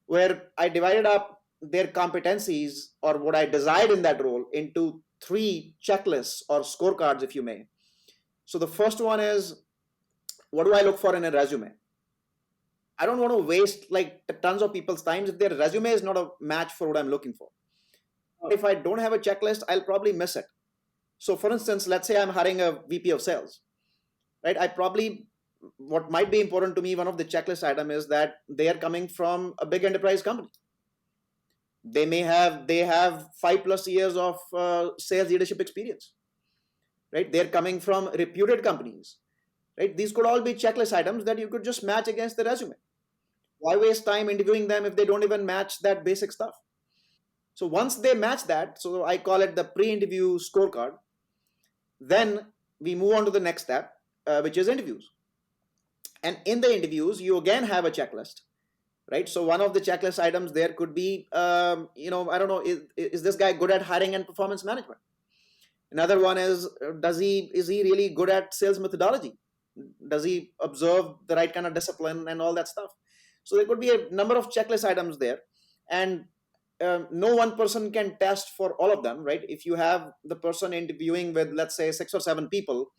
where I divided up their competencies, or what I desired in that role, into three checklists or scorecards, if you may. So the first one is, what do I look for in a resume? I don't want to waste like tons of people's time if their resume is not a match for what I'm looking for. If I don't have a checklist, I'll probably miss it. So for instance, let's say I'm hiring a VP of sales, right? What might be important to me, one of the checklist item is that they are coming from a big enterprise company. They have 5+ years of sales leadership experience, right? They're coming from reputed companies, right? These could all be checklist items that you could just match against the resume. Why waste time interviewing them if they don't even match that basic stuff? So once they match that, so I call it the pre-interview scorecard, then we move on to the next step, which is interviews. And in the interviews, you again have a checklist, right? So one of the checklist items there could be, I don't know, is this guy good at hiring and performance management? Another one is, is he really good at sales methodology? Does he observe the right kind of discipline and all that stuff? So there could be a number of checklist items there. And no one person can test for all of them, right? If you have the person interviewing with, let's say, 6 or 7 people,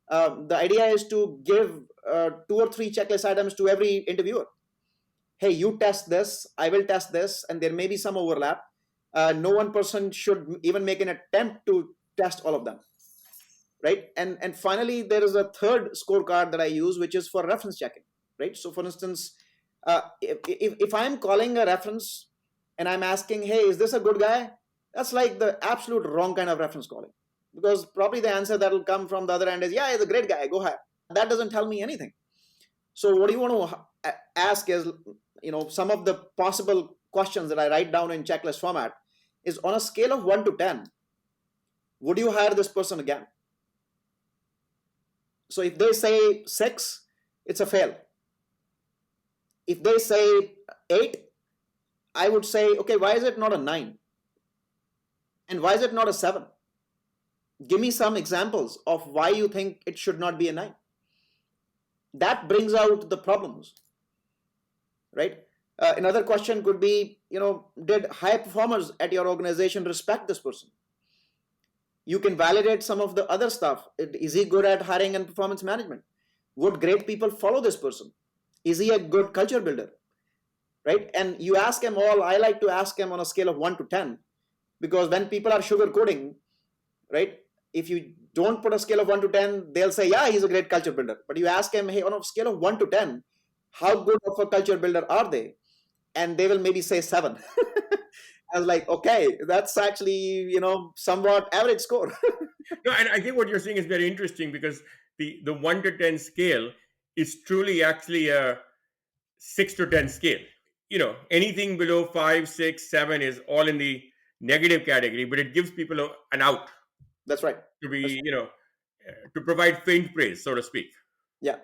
the idea is to give 2 or 3 checklist items to every interviewer. Hey, you test this, I will test this, and there may be some overlap. No one person should even make an attempt to test all of them, right? And finally, there is a third scorecard that I use, which is for reference checking, right? So for instance, if I'm calling a reference and I'm asking, hey, is this a good guy? That's like the absolute wrong kind of reference calling, because probably the answer that will come from the other end is, yeah, he's a great guy, go ahead. That doesn't tell me anything. So what do you want to ask is, some of the possible questions that I write down in checklist format is, on a scale of 1 to 10, would you hire this person again? So if they say 6, it's a fail. If they say 8, I would say, okay, why is it not a 9? And why is it not a 7? Give me some examples of why you think it should not be a 9. That brings out the problems, right? Another question could be, did high performers at your organization respect this person? You can validate some of the other stuff. Is he good at hiring and performance management? Would great people follow this person? Is he a good culture builder? Right? And you ask him all, I like to ask him on a scale of 1 to 10, because when people are sugarcoating, right? If you don't put a scale of 1 to 10, they'll say, yeah, he's a great culture builder. But you ask him, hey, on a scale of 1 to 10, how good of a culture builder are they? And they will maybe say 7. I was like, okay, that's actually, somewhat average score.
No, and I think what you're saying is very interesting, because the 1 to 10 scale is truly actually a 6 to 10 scale. Anything below 5, 6, 7 is all in the negative category, but it gives people an out
That's right.
to be, to provide faint praise, so to speak.
Yeah.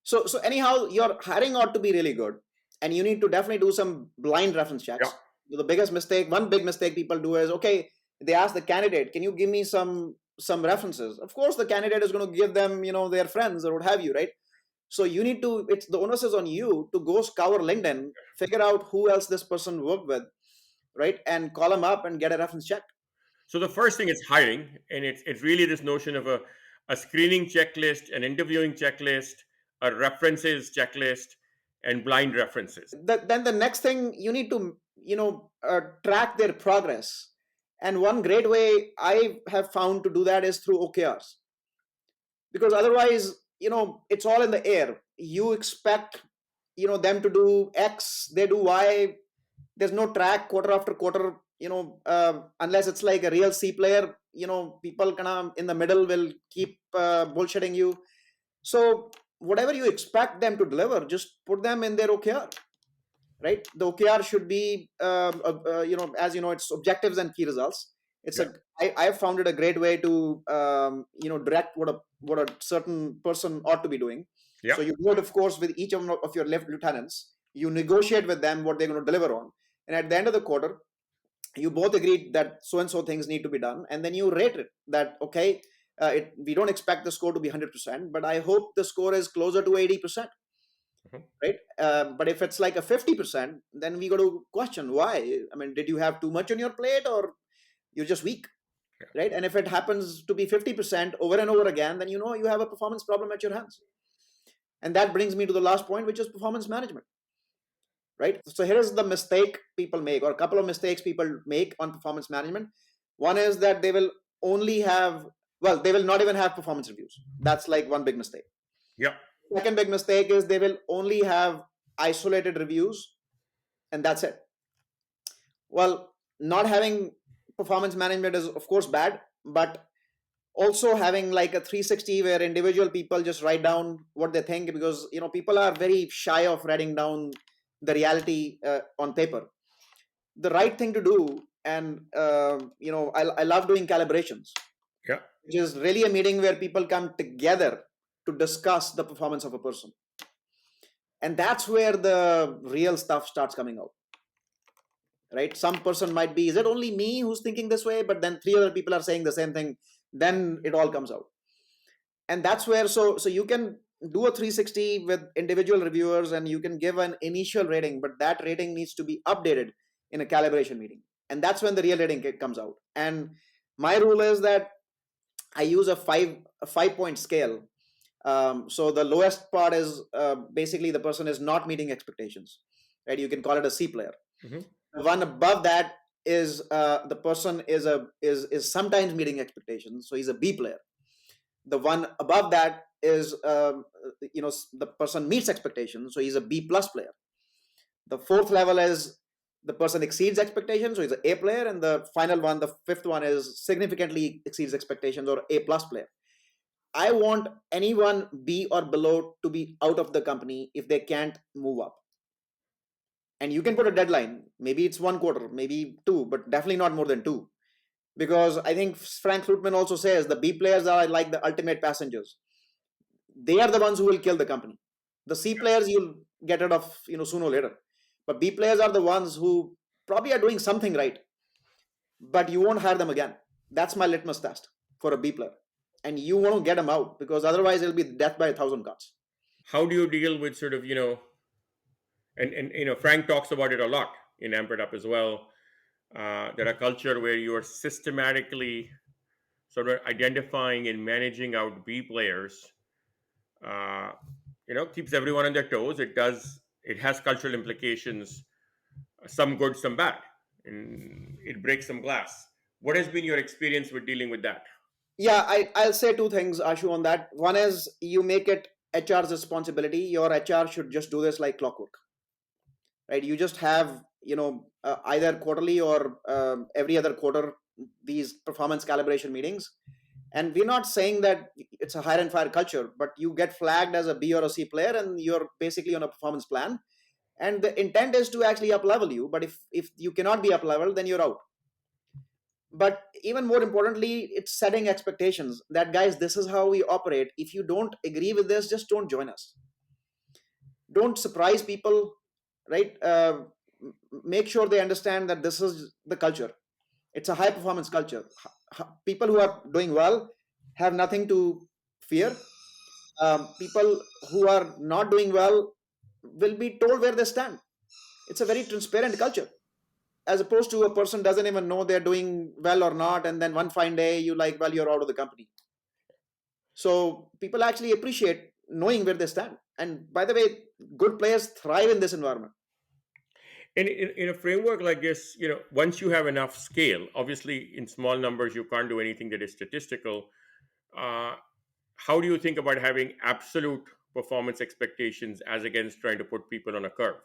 So anyhow, your hiring ought to be really good, and you need to definitely do some blind reference checks.
Yeah.
The biggest mistake, one big mistake people do is, okay, they ask the candidate, can you give me some references? Of course, the candidate is going to give them, their friends or what have you, right? So you need to, it's the onus is on you to go scour LinkedIn, figure out who else this person worked with, right? And call them up and get a reference check.
So the first thing is hiring, and it's really this notion of a screening checklist, an interviewing checklist, a references checklist, and blind references.
Then the next thing you need to, track their progress. And one great way I have found to do that is through OKRs. Because otherwise, it's all in the air. You expect, them to do X, they do Y. There's no track quarter after quarter, unless it's like a real C player, people kind of in the middle will keep bullshitting you. So whatever you expect them to deliver, just put them in their OKR, right? The OKR should be, as you know, it's objectives and key results. It's I have found it a great way to, direct what a certain person ought to be doing.
Yeah.
So you do it, of course, with each of your lieutenants. You negotiate with them what they're going to deliver on. And at the end of the quarter, you both agreed that so and so things need to be done, and then you rate it that, okay, we don't expect the score to be 100%, but I hope the score is closer to 80%. Right? But if it's like a 50%, then we got to question why. I mean, did you have too much on your plate, or you're just weak? Right? And if it happens to be 50% over and over again, then you have a performance problem at your hands. And that brings me to the last point, which is performance management. Right? So here is the mistake people make, or a couple of mistakes people make on performance management. One is that they will only have, they will not even have performance reviews. That's like one big mistake.
Yeah.
Second big mistake is they will only have isolated reviews, and that's it. Well, not having performance management is of course bad, but also having like a 360 where individual people just write down what they think, because people are very shy of writing down the reality on paper. The right thing to do, and I love doing calibrations.
Yeah.
Which is really a meeting where people come together to discuss the performance of a person. And that's where the real stuff starts coming out. Right? Some person might be, is it only me who's thinking this way? But then 3 other people are saying the same thing. Then it all comes out. And that's where, so you can do a 360 with individual reviewers, and you can give an initial rating, but that rating needs to be updated in a calibration meeting, and that's when the real rating comes out. And my rule is that I use a 5 point scale. So the lowest part is basically the person is not meeting expectations, right? You can call it a C player.
Mm-hmm.
The one above that is the person is sometimes meeting expectations, so he's a B player. The one above that is the person meets expectations, so he's a B plus player. The fourth level is the person exceeds expectations, so he's an A player, and the final one, the fifth one, is significantly exceeds expectations, or A plus player. I want anyone B or below to be out of the company if they can't move up. And you can put a deadline. Maybe it's 1 quarter, maybe two, but definitely not more than two. Because I think Frank Slootman also says the B players are like the ultimate passengers. They are the ones who will kill the company. The C players you'll get rid of, sooner or later. But B players are the ones who probably are doing something right, but you won't hire them again. That's my litmus test for a B player. And you want to get them out, because otherwise it'll be death by 1,000 cuts.
How do you deal with sort of, and Frank talks about it a lot in Amp It Up as well, that a culture where you are systematically sort of identifying and managing out B players, uh, keeps everyone on their toes. It has cultural implications, some good, some bad, and it breaks some glass. What has been your experience with dealing with that?
Yeah, I'll say two things, Ashu, on that. One is you make it HR's responsibility. Your HR should just do this like clockwork, right? You just have, either quarterly or every other quarter, these performance calibration meetings. And we're not saying that it's a hire and fire culture, but you get flagged as a B or a C player, and you're basically on a performance plan. And the intent is to actually up level you. But if you cannot be up level, then you're out. But even more importantly, it's setting expectations that, guys, this is how we operate. If you don't agree with this, just don't join us. Don't surprise people, right? Make sure they understand that this is the culture. It's a high performance culture. People who are doing well have nothing to fear. People who are not doing well will be told where they stand. It's a very transparent culture, as opposed to a person doesn't even know they're doing well or not, and then one fine day you like, well, you're out of the company. So people actually appreciate knowing where they stand. And by the way, good players thrive in this environment.
And in a framework like this, once you have enough scale, obviously in small numbers you can't do anything that is statistical. Uh, how do you think about having absolute performance expectations as against trying to put people on a curve?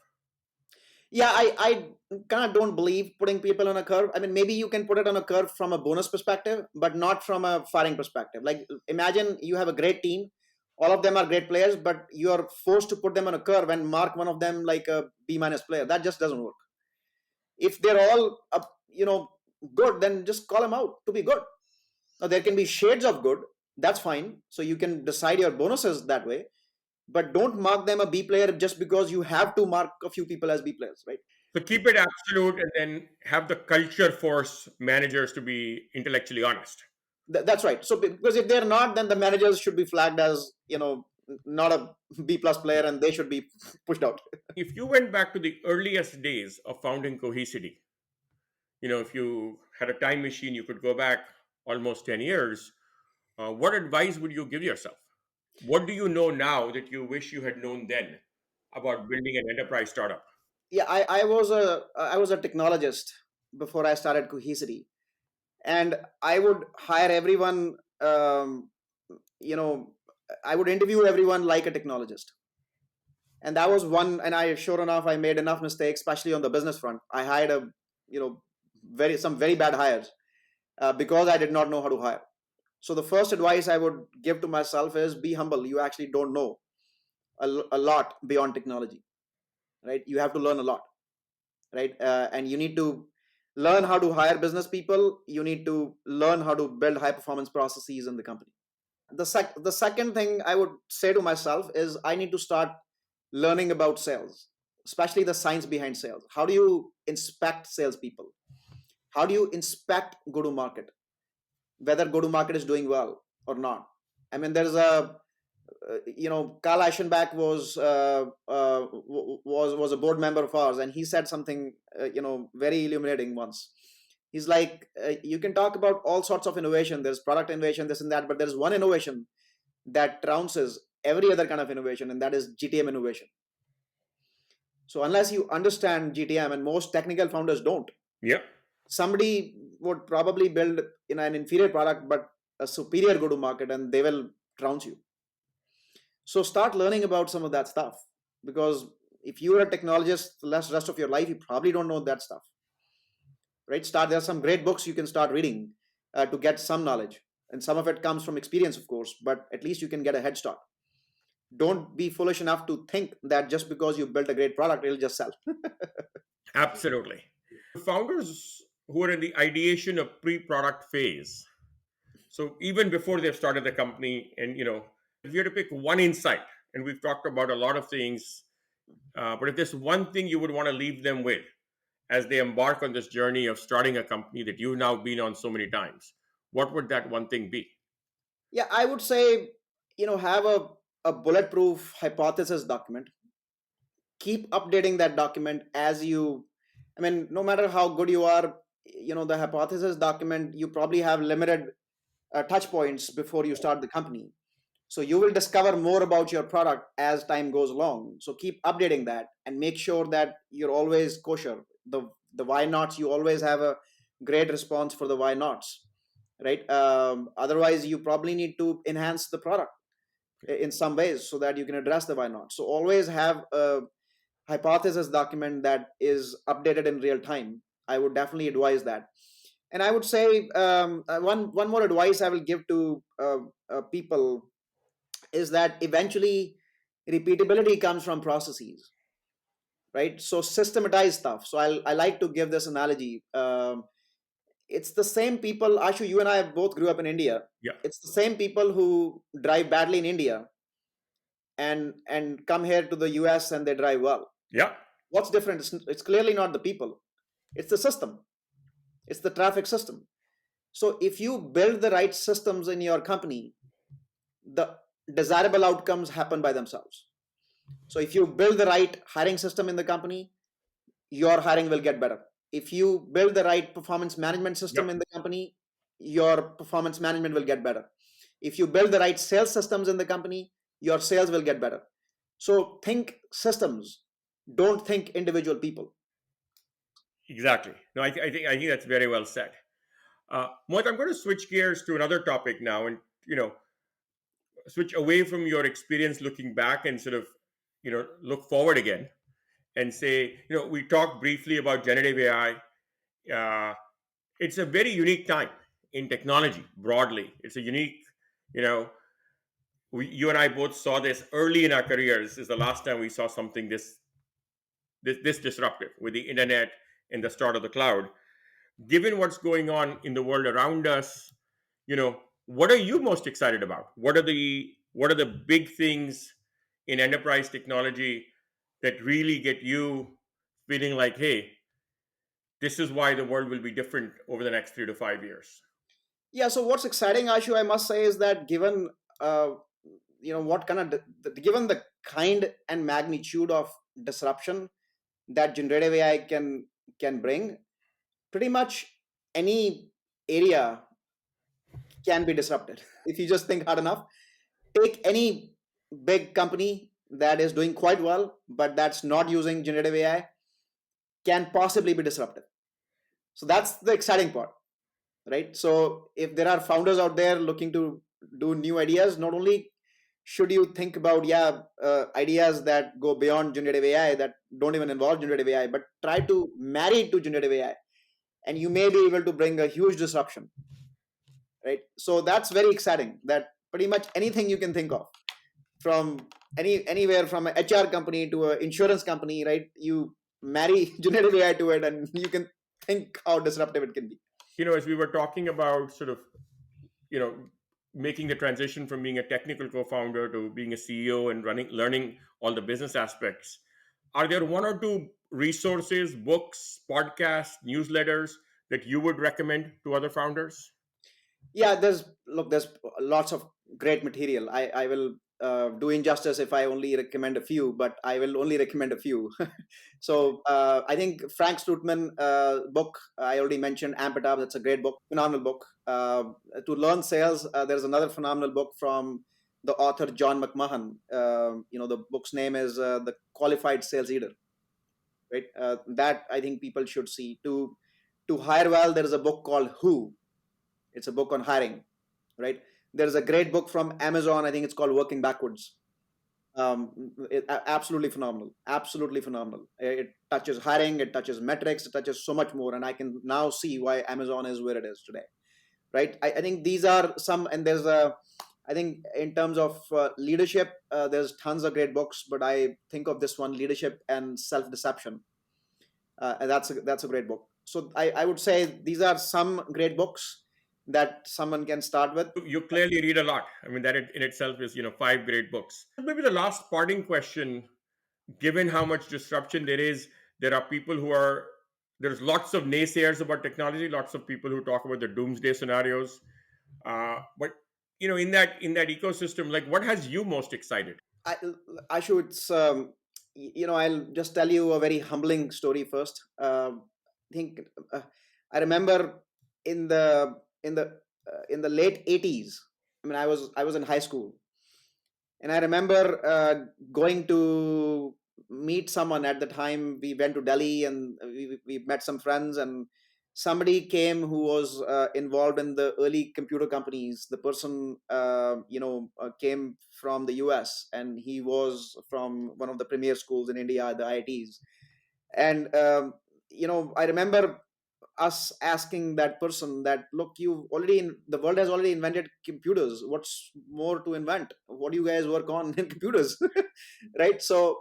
Yeah, I kind of don't believe putting people on a curve. I mean, maybe you can put it on a curve from a bonus perspective, but not from a firing perspective. Like, imagine you have a great team, all of them are great players, but you're forced to put them on a curve and mark one of them like a B minus player. That just doesn't work. If they're all good, then just call them out to be good. Now there can be shades of good. That's fine. So you can decide your bonuses that way, but don't mark them a B player just because you have to mark a few people as B players, right?
So keep it absolute and then have the culture force managers to be intellectually honest.
That's right. So because if they're not, then the managers should be flagged as not a B plus player, and they should be pushed out.
If you went back to the earliest days of founding Cohesity, if you had a time machine, you could go back almost 10 years. What advice would you give yourself? What do you know now that you wish you had known then about building an enterprise startup?
Yeah, I was a technologist before I started Cohesity, and I would hire everyone. You know, I would interview everyone like a technologist, and that was one. And I, sure enough, I made enough mistakes, especially on the business front. I hired you know, some very bad hires because I did not know how to hire. So the first advice I would give to myself is be humble. You actually don't know a lot beyond technology, right? You have to learn a lot, right? And you need to learn how to hire business people. You need to learn how to build high performance processes in the company. The second thing I would say to myself is I need to start learning about sales, especially the science behind sales. How do you inspect salespeople? How do you inspect go to market? Whether go to market is doing well or not. I mean, there's a Carl Eschenbach was a board member of ours, and he said something very illuminating once. He's like, you can talk about all sorts of innovation. There's product innovation, this and that, but there's one innovation that trounces every other kind of innovation, and that is GTM innovation. So unless you understand GTM, and most technical founders don't,
Yep.
somebody would probably build an inferior product but a superior go to market, and they will trounce you. So start learning about some of that stuff, because if you're a technologist the rest of your life, you probably don't know that stuff, right? There's some great books you can start reading to get some knowledge, and some of it comes from experience, of course, but at least you can get a head start. Don't be foolish enough to think that just because you built a great product, it'll just sell.
Absolutely. Founders who are in the ideation of pre-product phase, so even before they've started the company, and if you had to pick one insight, and we've talked about a lot of things, but if there's one thing you would want to leave them with as they embark on this journey of starting a company that you've now been on so many times, what would that one thing be?
Yeah, I would say, have a bulletproof hypothesis document. Keep updating that document as you, I mean, no matter how good you are, the hypothesis document, you probably have limited touch points before you start the company. So you will discover more about your product as time goes along. So keep updating that and make sure that you're always kosher. The why nots, you always have a great response for the why nots, right? Otherwise, you probably need to enhance the product in some ways so that you can address the why not. So always have a hypothesis document that is updated in real time. I would definitely advise that. And I would say one more advice I will give to people is that eventually repeatability comes from processes, right? So systematize stuff. So I like to give this analogy. It's the same people, Ashu, you and I both grew up in India.
Yeah.
It's the same people who drive badly in India and come here to the US and they drive well.
Yeah.
What's different? It's clearly not the people, it's the system, it's the traffic system. So if you build the right systems in your company, the desirable outcomes happen by themselves. So if you build the right hiring system in the company, your hiring will get better. If you build the right performance management system
Yep.
in the company, your performance management will get better. If you build the right sales systems in the company, your sales will get better. So think systems, don't think individual people.
Exactly. No, I think that's very well said. Mohit, I'm going to switch gears to another topic now, and switch away from your experience looking back and sort of look forward again and say, we talked briefly about generative AI. Uh, it's a very unique time in technology broadly. It's a unique, you know, you and I both saw this early in our careers. Is the last time we saw something this disruptive with the internet and the start of the cloud. Given what's going on in the world around us, what are you most excited about? What are the big things in enterprise technology that really get you feeling like, hey, this is why the world will be different over the next 3 to 5 years?
Yeah. So what's exciting, Ashu, I must say, is that given uh, what kind of given the kind and magnitude of disruption that generative AI can bring, pretty much any area can be disrupted if you just think hard enough. Take any big company that is doing quite well, but that's not using generative AI, can possibly be disruptive. So that's the exciting part, right? So if there are founders out there looking to do new ideas, not only should you think about ideas that go beyond generative AI, that don't even involve generative AI, but try to marry it to generative AI, and you may be able to bring a huge disruption, right? So that's very exciting. That pretty much anything you can think of, from anywhere from an HR company to an insurance company, right? You marry generative AI to it, and you can think how disruptive it can be.
As we were talking about sort of, you know, making the transition from being a technical co-founder to being a CEO and learning all the business aspects, are there one or two resources, books, podcasts, newsletters that you would recommend to other founders?
Yeah, there's lots of great material. I will do injustice if I only recommend a few, but I will only recommend a few. So I think Frank Slutman book I already mentioned, Amp It Up. That's a great book, phenomenal book. To learn sales, there's another phenomenal book from the author John McMahon. The book's name is The Qualified Sales Leader. Right, that I think people should see. To hire well, there is a book called Who. It's a book on hiring. Right, there's a great book from Amazon. I think it's called Working Backwards. Absolutely phenomenal, absolutely phenomenal. It touches hiring, it touches metrics, it touches so much more, and I can now see why Amazon is where it is today. Right, I think these are some, and there's a, I think in terms of leadership, there's tons of great books, but I think of this one, Leadership and Self Deception, and that's a great book. So I would say these are some great books that someone can start with.
You clearly read a lot. I mean, that in itself is, five great books. Maybe the last parting question, given how much disruption there is, there are people who are, there's lots of naysayers about technology, lots of people who talk about the doomsday scenarios. But in that ecosystem, like, what has you most excited?
I, I should, I'll just tell you a very humbling story first. I think I remember in the late '80s. I mean, I was in high school, and I remember going to meet someone. At the time, we went to Delhi, and we met some friends, and somebody came who was involved in the early computer companies. The person came from the US, and he was from one of the premier schools in India, the IITs. And I remember us asking that person that, look, the world has already invented computers. What's more to invent? What do you guys work on in computers? Right. So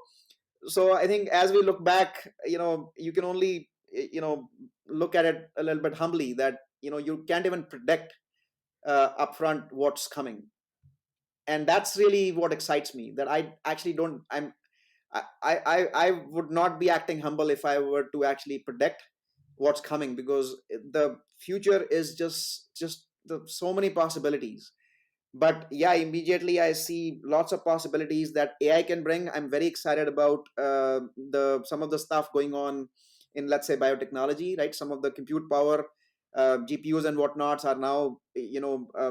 I think as we look back, you can only look at it a little bit humbly, that you can't even predict upfront what's coming. And that's really what excites me, that I actually don't I would not be acting humble if I were to actually predict what's coming, because the future is just so many possibilities. But yeah, immediately I see lots of possibilities that AI can bring. I'm very excited about the some of the stuff going on in, let's say, biotechnology. Right, some of the compute power, GPUs and whatnots are now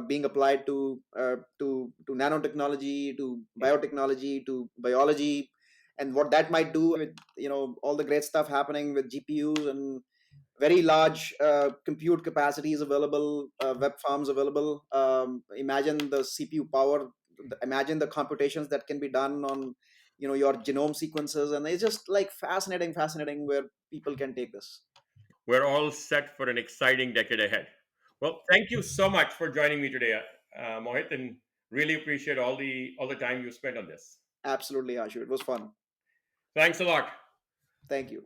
being applied to nanotechnology, to biotechnology, to biology, and what that might do with all the great stuff happening with GPUs, and very large compute capacities available, web farms available. Imagine the CPU power, imagine the computations that can be done on your genome sequences, and it's just like fascinating where people can take this.
We're all set for an exciting decade ahead. Well, thank you so much for joining me today, Mohit, and really appreciate all the time you spent on this.
Absolutely, Ashu, it was fun.
Thanks a lot.
Thank you.